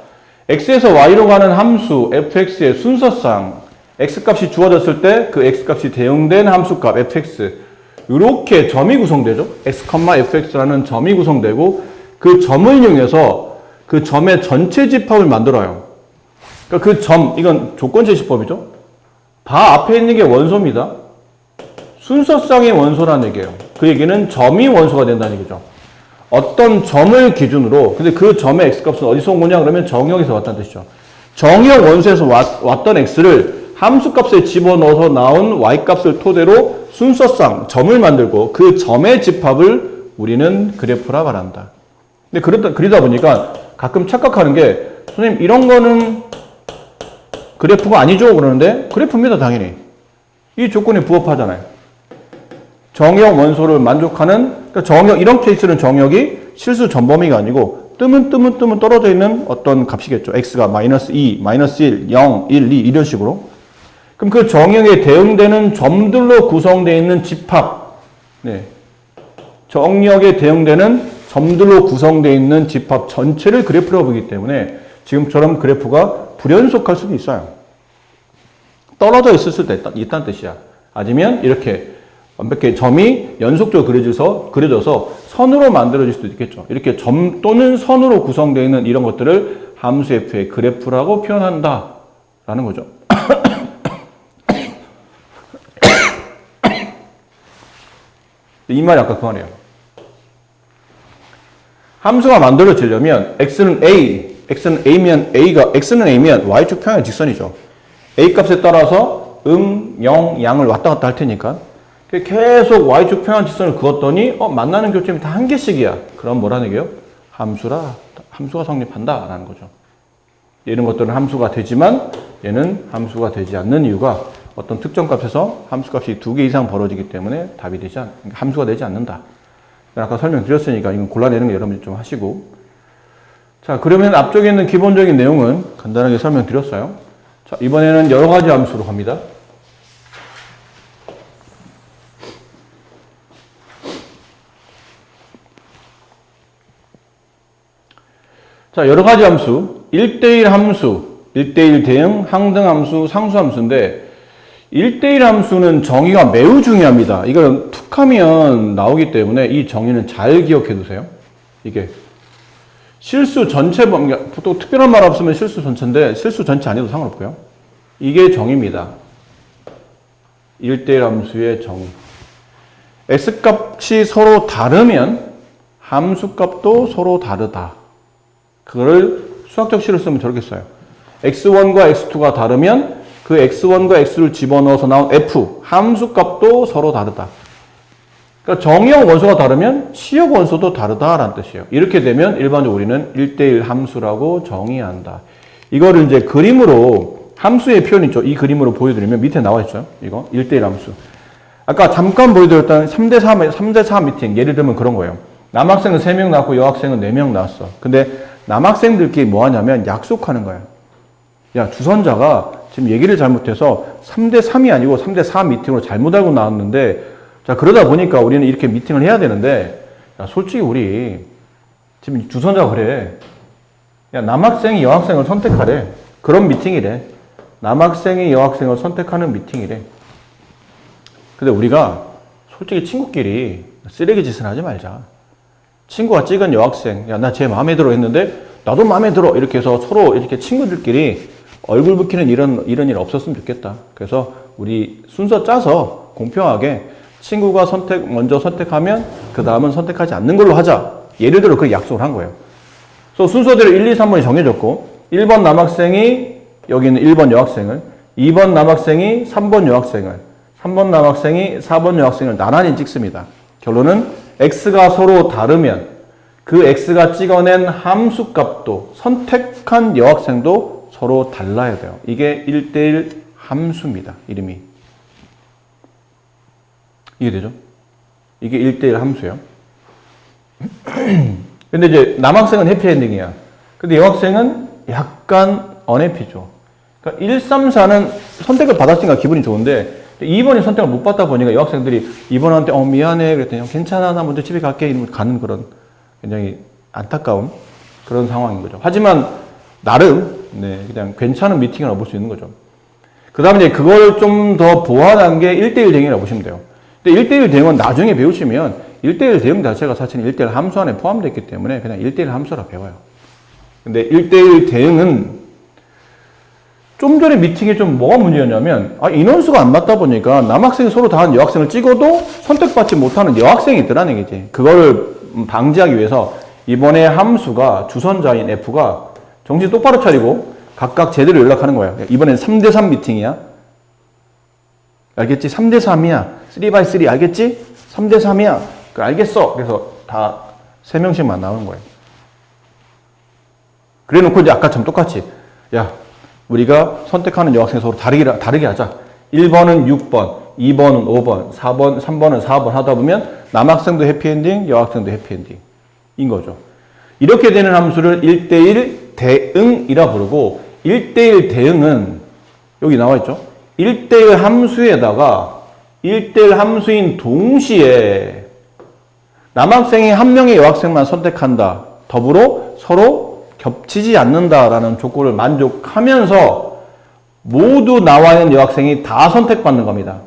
x에서 y로 가는 함수 fx의 순서상 x값이 주어졌을 때 그 x값이 대응된 함수값 fx 이렇게 점이 구성되죠. x, fx라는 점이 구성되고 그 점을 이용해서 그 점의 전체 집합을 만들어요. 그러니까 그 점, 이건 조건제시법이죠. 바 앞에 있는 게 원소입니다. 순서상의 원소라는 얘기예요. 그 얘기는 점이 원소가 된다는 얘기죠. 어떤 점을 기준으로, 근데 그 점의 x값은 어디서 온 거냐 그러면 정역에서 왔다는 뜻이죠. 정역 원소에서 왔던 x를 함수값에 집어넣어서 나온 y값을 토대로 순서상 점을 만들고 그 점의 집합을 우리는 그래프라 말한다. 근데 그러다 보니까 가끔 착각하는 게 선생님 이런 거는 그래프가 아니죠 그러는데 그래프입니다 당연히. 이 조건에 부합하잖아요. 정역 원소를 만족하는 그러니까 정역 이런 케이스는 정역이 실수 전범위가 아니고 뜨문 떨어져 있는 어떤 값이겠죠. x가 마이너스 2, 마이너스 1, 0, 1, 2 이런 식으로. 그럼 그 정역에 대응되는 점들로 구성되어 있는 집합, 네. 정역에 대응되는 점들로 구성되어 있는 집합 전체를 그래프라고 보기 때문에 지금처럼 그래프가 불연속할 수도 있어요. 떨어져 있을 수도 있다는 뜻이야. 아니면 이렇게 완벽하게 점이 연속적으로 그려져서 선으로 만들어질 수도 있겠죠. 이렇게 점 또는 선으로 구성되어 있는 이런 것들을 함수 f의 그래프라고 표현한다 라는 거죠. 이 말이 아까 그 말이에요. 함수가 만들어지려면 x는 A면 y축 평행 직선이죠. A 값에 따라서 0, 양을 왔다 갔다 할 테니까 계속 y축 평행 직선을 그었더니 만나는 교점이 다 한 개씩이야. 그럼 뭐라는 얘기예요? 함수가 성립한다 라는 거죠. 이런 것들은 함수가 되지만 얘는 함수가 되지 않는 이유가 어떤 특정 값에서 함수값이 2개 이상 벌어지기 때문에 답이 그러니까 함수가 되지 않는다. 아까 설명드렸으니까 이건 골라내는 거 여러분들 좀 하시고 자, 그러면 앞쪽에 있는 기본적인 내용은 간단하게 설명드렸어요. 자, 이번에는 여러 가지 함수로 갑니다. 자, 여러 가지 함수, 1대1 함수, 1대1 대응, 항등 함수, 상수 함수인데 1대1 함수는 정의가 매우 중요합니다. 이걸 툭 하면 나오기 때문에 이 정의는 잘 기억해 두세요. 이게 실수 전체, 보통 특별한 말 없으면 실수 전체인데 실수 전체 아니어도 상관없고요. 이게 정의입니다. 1대1 함수의 정의. x값이 서로 다르면 함수값도 서로 다르다. 그거를 수학적 시를 쓰면 저렇게 써요. x1과 x2가 다르면 그 x1과 x를 집어넣어서 나온 f, 함수값도 서로 다르다. 그러니까 정의형 원소가 다르면 치역 원소도 다르다라는 뜻이에요. 이렇게 되면 일반적으로 우리는 1대1 함수라고 정의한다. 이거를 이제 그림으로 함수의 표현 있죠. 이 그림으로 보여드리면 밑에 나와 있죠. 이거 1대1 함수. 아까 잠깐 보여드렸던 3대4 미팅. 예를 들면 그런 거예요. 남학생은 3명 나왔고 여학생은 4명 나왔어. 근데 남학생들끼리 뭐 하냐면 약속하는 거야. 야, 주선자가 지금 얘기를 잘못해서 3대3이 아니고 3대4 미팅으로 잘못 알고 나왔는데 자, 그러다 보니까 우리는 이렇게 미팅을 해야 되는데 야, 솔직히 우리 지금 주선자가 그래. 야, 남학생이 여학생을 선택하래. 그런 미팅이래. 남학생이 여학생을 선택하는 미팅이래. 근데 우리가 솔직히 친구끼리 쓰레기 짓은 하지 말자. 친구가 찍은 여학생, 야, 나 쟤 마음에 들어 했는데, 나도 마음에 들어. 이렇게 해서 서로 이렇게 친구들끼리 얼굴 붉히는 이런 일 없었으면 좋겠다. 그래서 우리 순서 짜서 공평하게 친구가 먼저 선택하면, 그 다음은 선택하지 않는 걸로 하자. 예를 들어 그렇게 약속을 한 거예요. 그래서 순서대로 1, 2, 3번이 정해졌고, 1번 남학생이, 여기는 1번 여학생을, 2번 남학생이 3번 여학생을, 3번 남학생이 4번 여학생을 나란히 찍습니다. 결론은 x가 서로 다르면 그 x가 찍어낸 함수값도 선택한 여학생도 서로 달라야 돼요. 이게 1대1 함수입니다. 이름이. 이해되죠? 이게 1대1 함수예요. 근데 이제 남학생은 해피엔딩이야. 근데 여학생은 약간 언해피죠. 그러니까 1, 3, 4는 선택을 받았으니까 기분이 좋은데 2번이 선택을 못 받다 보니까 여학생들이 2번한테 미안해 그랬더니 괜찮아 나 먼저 집에 갈게 이러면 가는 그런 굉장히 안타까운 그런 상황인 거죠. 하지만 나름 그냥 괜찮은 미팅이라고 볼 수 있는 거죠. 그 다음에 이제 그걸 좀 더 보완한 게 1대1 대응이라고 보시면 돼요. 근데 1대1 대응은 나중에 배우시면 1대1 대응 자체가 사실은 1대1 함수 안에 포함되어 있기 때문에 그냥 1대1 함수라 배워요. 근데 1대1 대응은 좀 전에 미팅에 좀 뭐가 문제였냐면 인원수가 안 맞다 보니까 남학생이 서로 다른 여학생을 찍어도 선택받지 못하는 여학생이 있더라는 얘기지. 그거를 방지하기 위해서 이번에 함수가 주선자인 F가 정신 똑바로 차리고 각각 제대로 연락하는 거예요. 이번엔 3대3 미팅이야. 알겠지? 3대3이야. 3x3 알겠지? 3대3이야. 알겠어. 그래서 다 3명씩만 나오는 거예요. 그래 놓고 이제 아까처럼 똑같이 야 우리가 선택하는 여학생 서로 다르게 하자. 1번은 6번, 2번은 5번, 4번, 3번은 4번 하다 보면 남학생도 해피엔딩, 여학생도 해피엔딩인 거죠. 이렇게 되는 함수를 1대1 대응이라 부르고 1대1 대응은 여기 나와 있죠. 1대1 함수에다가 1대1 함수인 동시에 남학생이 한 명의 여학생만 선택한다. 더불어 서로 겹치지 않는다라는 조건을 만족하면서 모두 나와 있는 여학생이 다 선택받는 겁니다.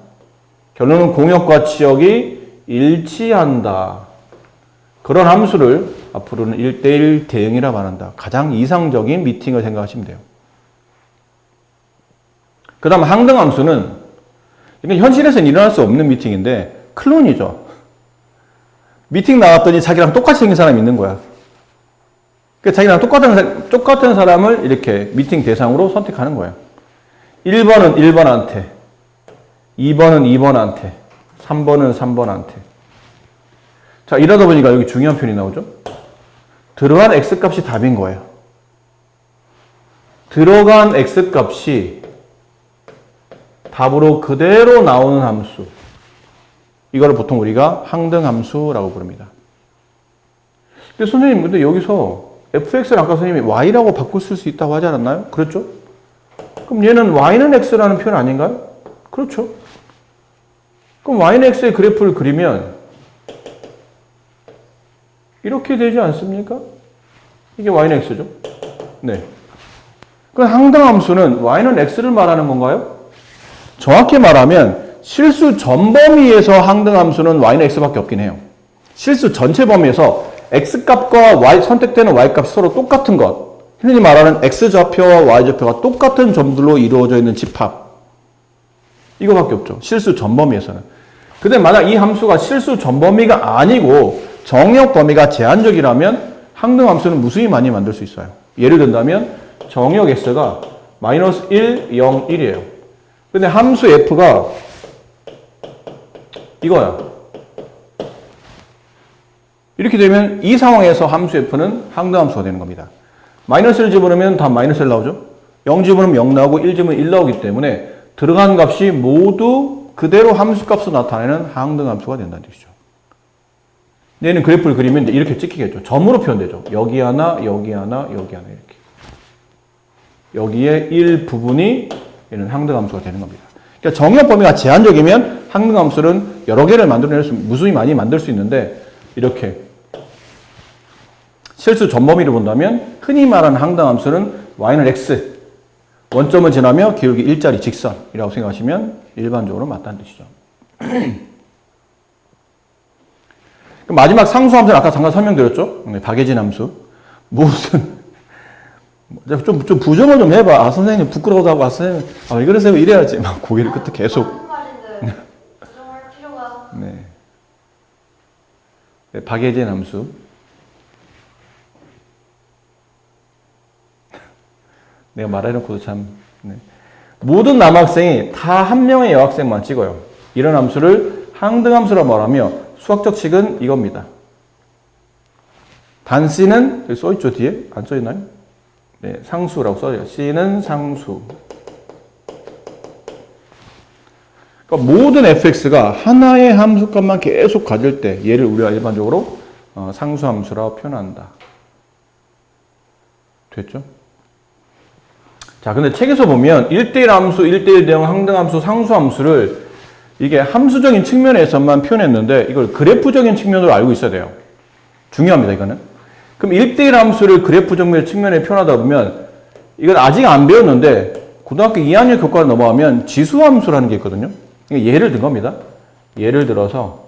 결론은 공역과 치역이 일치한다. 그런 함수를 앞으로는 1대1 대응이라고 말한다. 가장 이상적인 미팅을 생각하시면 돼요. 그 다음 항등 함수는 이건 현실에서는 일어날 수 없는 미팅인데 클론이죠. 미팅 나왔더니 자기랑 똑같이 생긴 사람이 있는 거야. 자기랑 똑같은 사람을 이렇게 미팅 대상으로 선택하는 거예요. 1번은 1번한테, 2번은 2번한테, 3번은 3번한테. 자, 이러다 보니까 여기 중요한 표현이 나오죠. 들어간 x값이 답인 거예요. 들어간 x값이 답으로 그대로 나오는 함수. 이걸 보통 우리가 항등함수라고 부릅니다. 근데 선생님, 근데 여기서 fx를 아까 선생님이 y라고 바꿀 수 있다고 하지 않았나요? 그렇죠? 그럼 얘는 y는 x라는 표현 아닌가요? 그렇죠. 그럼 y는 x의 그래프를 그리면 이렇게 되지 않습니까? 이게 y는 x죠. 네. 그럼 항등함수는 y는 x를 말하는 건가요? 정확히 말하면 실수 전 범위에서 항등함수는 y는 x밖에 없긴 해요. 실수 전체 범위에서 x값과 y 선택되는 y값이 서로 똑같은 것, 흔히 말하는 x좌표와 y좌표가 똑같은 점들로 이루어져 있는 집합, 이거밖에 없죠. 실수 전 범위에서는. 근데 만약 이 함수가 실수 전 범위가 아니고 정역 범위가 제한적이라면 항등함수는 무수히 많이 만들 수 있어요. 예를 든다면 정역 x가 마이너스 1, 0, 1이에요. 근데 함수 f가 이거야. 이렇게 되면 이 상황에서 함수 f는 항등함수가 되는 겁니다. 마이너스를 집어넣으면 다 마이너스 1 나오죠. 0 집어넣으면 0 나오고 1 집어넣으면 1 나오기 때문에 들어간 값이 모두 그대로 함수값으로 나타내는 항등함수가 된다는 뜻이죠. 얘는 그래프를 그리면 이렇게 찍히겠죠. 점으로 표현되죠. 여기 하나, 여기 하나, 여기 하나 이렇게. 여기에 1 부분이 얘는 항등함수가 되는 겁니다. 그러니까 정역 범위가 제한적이면 항등함수는 여러 개를 만들어낼 수, 무수히 많이 만들 수 있는데 이렇게 실수 전 범위를 본다면 흔히 말하는 항등함수는 y는 x, 원점을 지나며 기울기 1짜리 직선이라고 생각하시면 일반적으로 맞다는 뜻이죠. 마지막 상수함수는 아까 잠깐 설명드렸죠? 박예진 함수. 무슨 좀 부정을 좀 해봐. 아 선생님 부끄러워도 하고, 아 선생님 왜 그러세요? 이래야지. 막 고개를 끝에 계속. 하는 말인데 부정할 필요가. 네, 박예진 함수. 내가 말해놓고도 참. 네. 모든 남학생이 다 한 명의 여학생만 찍어요. 이런 함수를 항등함수라고 말하며 수학적 식은 이겁니다. 단 C는 여기 써있죠, 뒤에? 안 써있나요? 네, 상수라고 써요. C는 상수. 그러니까 모든 fx가 하나의 함수값만 계속 가질 때 얘를 우리가 일반적으로 상수함수라고 표현한다. 됐죠? 자, 근데 책에서 보면 1대1 함수, 1대1 대응 항등함수, 상수함수를 이게 함수적인 측면에서만 표현했는데 이걸 그래프적인 측면으로 알고 있어야 돼요. 중요합니다, 이거는. 그럼 1대1 함수를 그래프적인 측면에 표현하다 보면 이건 아직 안 배웠는데 고등학교 2학년 교과로 넘어가면 지수함수라는 게 있거든요. 예를 든 겁니다. 예를 들어서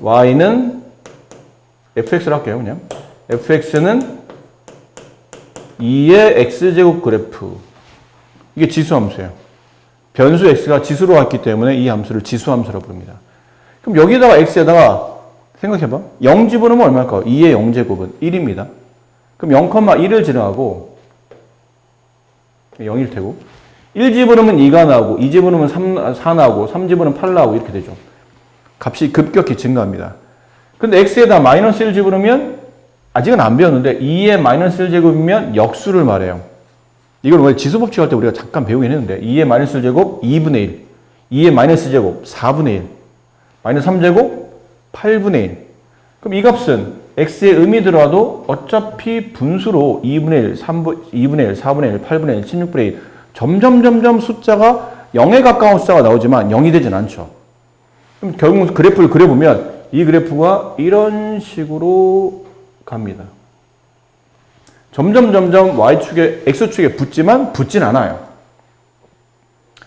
y는 fx를 할게요, 그냥. fx는 2의 x제곱 그래프. 이게 지수함수예요. 변수 x가 지수로 왔기 때문에 이 함수를 지수함수라고 부릅니다. 그럼 여기다가 x에다가 생각해봐. 0 집어넣으면 얼마일까요? 2의 0제곱은 1입니다. 그럼 0,1을 지나가고 0일 테고 1 집어넣으면 2가 나오고 2 집어넣으면 4 나오고 3 집어넣으면 8 나오고 이렇게 되죠. 값이 급격히 증가합니다. 근데 x에다 마이너스 1 집어넣으면 아직은 안 배웠는데 2의 마이너스 1제곱이면 역수를 말해요. 이걸 원래 지수법칙 할 때 우리가 잠깐 배우긴 했는데 2의 마이너스 1제곱 2분의 1, 2의 마이너스 제곱 4분의 1, 마이너스 3제곱 8분의 1. 그럼 이 값은 x의 음이 들어와도 어차피 분수로 2분의 1, 2분의 1, 4분의 1, 8분의 1, 16분의 1 점점 숫자가 0에 가까운 숫자가 나오지만 0이 되진 않죠. 그럼 결국 그래프를 그려보면 이 그래프가 이런 식으로 갑니다. 점점 y축에, x축에 붙지만 붙진 않아요.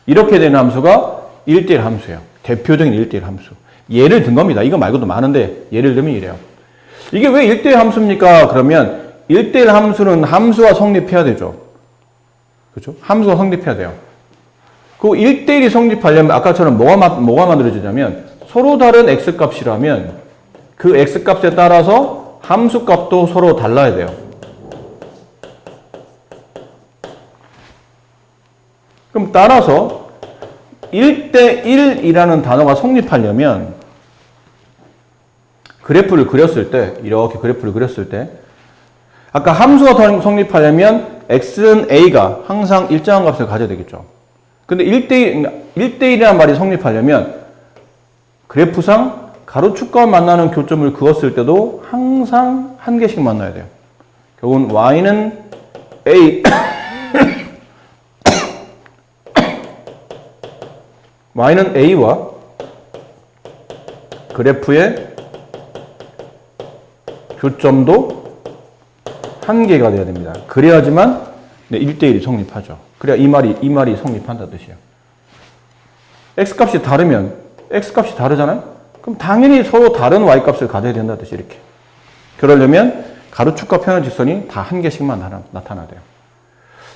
이렇게 되는 함수가 1대1 함수예요. 대표적인 1대1 함수. 예를 든 겁니다. 이거 말고도 많은데 예를 들면 이래요. 이게 왜 1대1 함수입니까? 그러면 1대1 함수는 함수가 성립해야 되죠. 그렇죠? 함수가 성립해야 돼요. 그 1대1이 성립하려면 아까처럼 뭐가 만들어지냐면 서로 다른 x값이라면 그 x값에 따라서 함수값도 서로 달라야 돼요. 그럼 따라서 1대1이라는 단어가 성립하려면 그래프를 그렸을 때, 이렇게 그래프를 그렸을 때 아까 함수가 성립하려면 x는 a가 항상 일정한 값을 가져야 되겠죠. 근데 1대1이라는 말이 성립하려면 그래프상 가로축과 만나는 교점을 그었을 때도 항상 한 개씩 만나야 돼요. 결국은 y는 a y는 a와 그래프의 교점도 한 개가 돼야 됩니다. 그래야지만 네, 1대1이 성립하죠. 그래야 이 말이 성립한다는 뜻이에요. x값이 다르면 x값이 다르잖아요. 그럼 당연히 서로 다른 y값을 가져야 된다는 뜻이 이렇게. 그러려면 가로축과 평행직선이 다 한 개씩만 나타나야 돼요.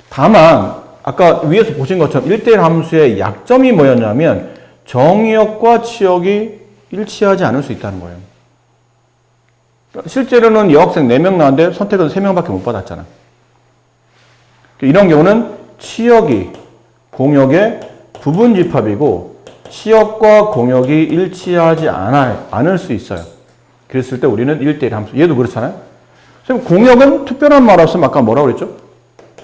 다만 아까 위에서 보신 것처럼 1대1 함수의 약점이 뭐였냐면 정의역과 치역이 일치하지 않을 수 있다는 거예요. 실제로는 여학생 4명 나왔는데 선택은 3명밖에 못 받았잖아. 이런 경우는 치역이 공역의 부분집합이고 치역과 공역이 일치하지 않을 수 있어요. 그랬을 때 우리는 1대1 함수. 얘도 그렇잖아요. 선생님, 공역은 특별한 말 없으면 아까 뭐라고 그랬죠?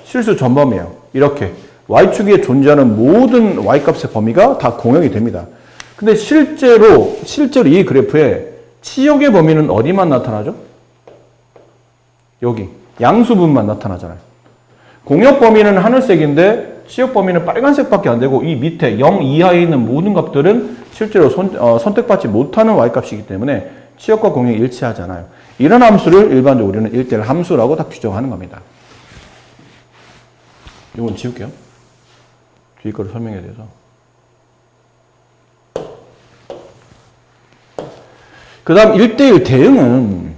실수 전범이에요. 이렇게 y축에 존재하는 모든 y값의 범위가 다 공역이 됩니다. 근데 실제로 이 그래프에 치역의 범위는 어디만 나타나죠? 여기 양수분만 나타나잖아요. 공역 범위는 하늘색인데 치역 범위는 빨간색밖에 안 되고 이 밑에 0 이하에 있는 모든 값들은 실제로 선택받지 못하는 y값이기 때문에 치역과 공역이 일치하지 않아요. 이런 함수를 일반적으로 우리는 1대1 함수라고 다 규정하는 겁니다. 이건 지울게요. 뒤에 거를 설명해야 돼서. 그 다음 1대1 대응은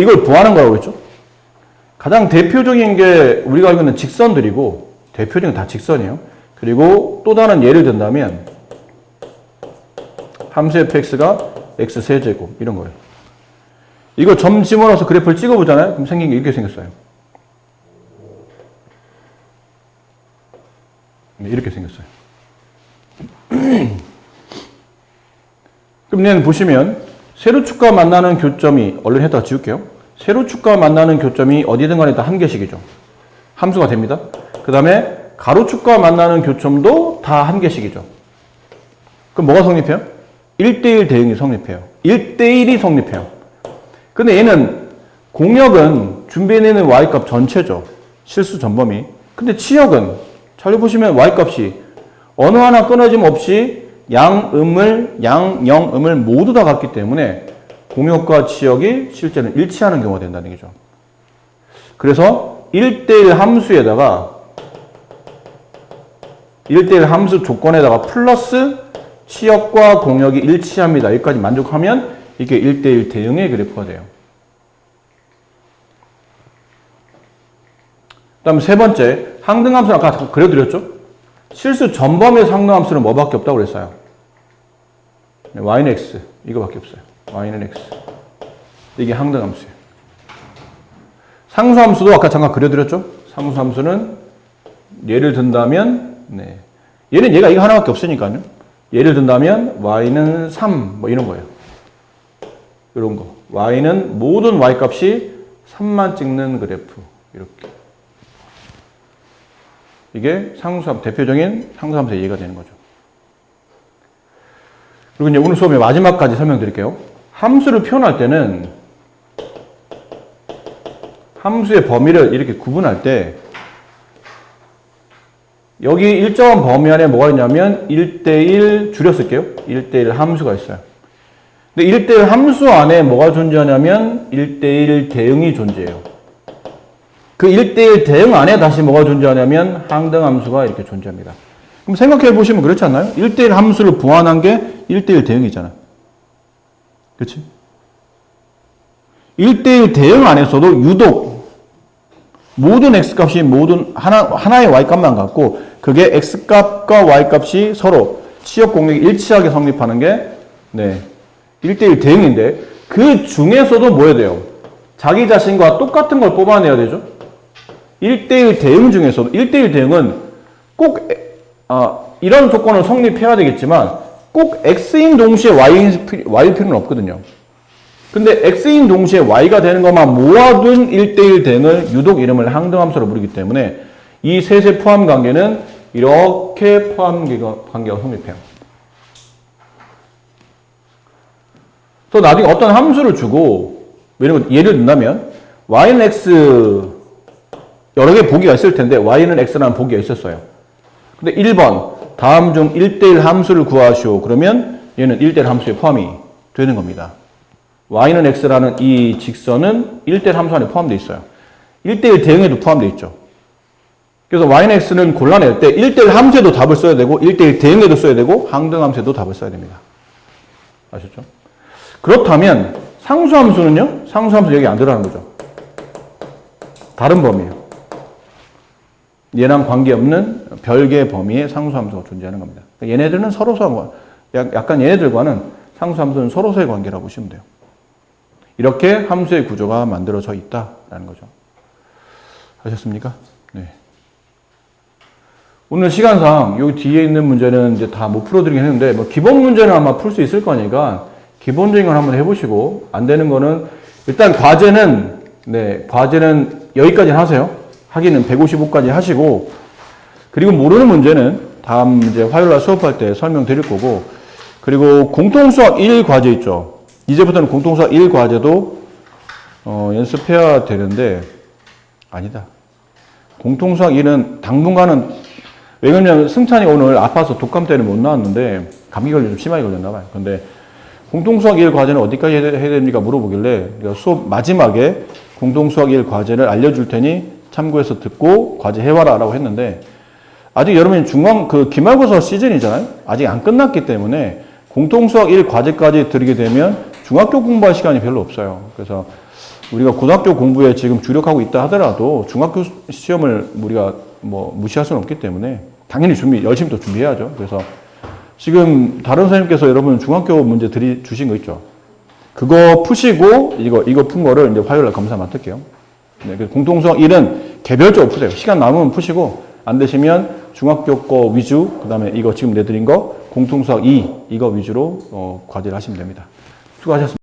이걸 구하는 거라고 그랬죠? 가장 대표적인 게 우리가 알고 있는 직선들이고 대표적인 다 직선이에요. 그리고 또 다른 예를 든다면 함수 fx가 x세제곱 이런 거예요. 이거 점 집어넣어서 그래프를 찍어보잖아요. 그럼 생긴 게 이렇게 생겼어요. 이렇게 생겼어요. 그럼 얘는 보시면 세로축과 만나는 교점이 얼른 해다 지울게요. 세로축과 만나는 교점이 어디든 간에 다 한 개씩이죠. 함수가 됩니다. 그 다음에 가로축과 만나는 교점도 다 한 개씩이죠. 그럼 뭐가 성립해요? 1대1 대응이 성립해요. 1대1이 성립해요. 근데 얘는 공역은 준비해내는 y값 전체죠. 실수 전범위. 근데 치역은 잘 보시면 y값이 어느 하나 끊어짐 없이 양음을, 양영음을 모두 다 갖기 때문에 공역과 치역이 실제는 일치하는 경우가 된다는 얘기죠. 그래서 1대1 함수에다가 1대1 함수 조건에다가 플러스 치역과 공역이 일치합니다. 여기까지 만족하면 이게 1대1 대응의 그래프가 돼요. 그 다음 세 번째, 항등함수는 아까 그려드렸죠? 실수 전범의 상등함수는 뭐밖에 없다고 그랬어요? y는 x, 이거밖에 없어요. y는 x. 이게 항등함수예요. 상수함수도 아까 잠깐 그려드렸죠? 상수함수는 예를 든다면, 네. 얘는 얘가 이거 하나밖에 없으니까요. 예를 든다면 y는 3, 뭐 이런 거예요. 이런 거. y는 모든 y값이 3만 찍는 그래프. 이렇게. 이게 대표적인 상수함수의 예가 되는 거죠. 그리고 이제 오늘 수업의 마지막까지 설명드릴게요. 함수를 표현할 때는 함수의 범위를 이렇게 구분할 때 여기 일정한 범위 안에 뭐가 있냐면 1대1 줄여 쓸게요. 1대1 함수가 있어요. 근데 1대1 함수 안에 뭐가 존재하냐면 1대1 대응이 존재해요. 그 1대1 대응 안에 다시 뭐가 존재하냐면 항등함수가 이렇게 존재합니다. 그럼 생각해 보시면 그렇지 않나요? 1대1 함수를 보완한 게 1대1 대응이잖아. 그렇지? 1대1 대응 안에서도 유독 모든 x값이 하나의 y값만 갖고 그게 x값과 y값이 서로 치역 공역이 일치하게 성립하는 게 1대1 대응인데 그 중에서도 뭐 해야 돼요? 자기 자신과 똑같은 걸 뽑아내야 되죠? 1대1 대응 중에서도 1대1 대응은 꼭 이런 조건을 성립해야 되겠지만 꼭 x인 동시에 y일 필요는 없거든요. 근데 x인 동시에 y가 되는 것만 모아둔 1대1 대응을 유독 이름을 항등함수로 부르기 때문에 이 셋의 포함 관계는 이렇게 포함 관계가 성립해요. 또 나중에 어떤 함수를 주고 예를 든다면 y는 x 여러 개 보기가 있을 텐데 y는 x라는 보기가 있었어요. 근데 1번 다음 중 1대1 함수를 구하시오. 그러면 얘는 1대1 함수에 포함이 되는 겁니다. y는 x라는 이 직선은 1대1 함수 안에 포함되어 있어요. 1대1 대응에도 포함되어 있죠. 그래서 y는 x는 골라낼 때 1대1 함수에도 답을 써야 되고 1대1 대응에도 써야 되고 항등 함수에도 답을 써야 됩니다. 아셨죠? 그렇다면 상수함수는요? 상수함수 여기 안 들어가는 거죠. 다른 범위예요. 얘랑 관계없는 별개의 범위의 상수함수가 존재하는 겁니다. 얘네들은 서로서 약간 얘네들과는 상수함수는 서로서의 관계라고 보시면 돼요. 이렇게 함수의 구조가 만들어져 있다라는 거죠. 아셨습니까? 네. 오늘 시간상 여기 뒤에 있는 문제는 이제 다 못 풀어드리긴 했는데 뭐 기본 문제는 아마 풀 수 있을 거니까 기본적인 걸 한번 해보시고 안 되는 거는 일단 과제는 여기까지 하세요. 하기는 155까지 하시고 그리고 모르는 문제는 다음 이제 화요일날 수업할 때 설명드릴 거고 그리고 공통수학 1 과제 있죠. 이제부터는 공통수학 1 과제도 연습해야 되는데 아니다. 공통수학 1은 당분간은 왜냐면 승찬이 오늘 아파서 독감 때문에 못 나왔는데 감기 걸려 좀 심하게 걸렸나 봐요. 근데 공통수학 1 과제는 어디까지 해야 됩니까? 물어보길래 수업 마지막에 공통수학 1 과제를 알려줄 테니 참고해서 듣고 과제 해와라 라고 했는데 아직 여러분이 기말고사 시즌이잖아요. 아직 안 끝났기 때문에 공통수학 1 과제까지 들게 되면 중학교 공부할 시간이 별로 없어요. 그래서 우리가 고등학교 공부에 지금 주력하고 있다 하더라도 중학교 시험을 우리가 뭐 무시할 수는 없기 때문에 당연히 열심히 또 준비해야죠. 그래서 지금 다른 선생님께서 여러분 중학교 문제 주신 거 있죠. 그거 푸시고 이거 푼 거를 이제 화요일날 검사 맡을게요. 네, 그래서 공통수학 1은 개별적으로 푸세요. 시간 남으면 푸시고 안 되시면 중학교 거 위주 그다음에 이거 지금 내드린 거 공통수학 2 이거 위주로 과제를 하시면 됩니다. 수고하셨습니다.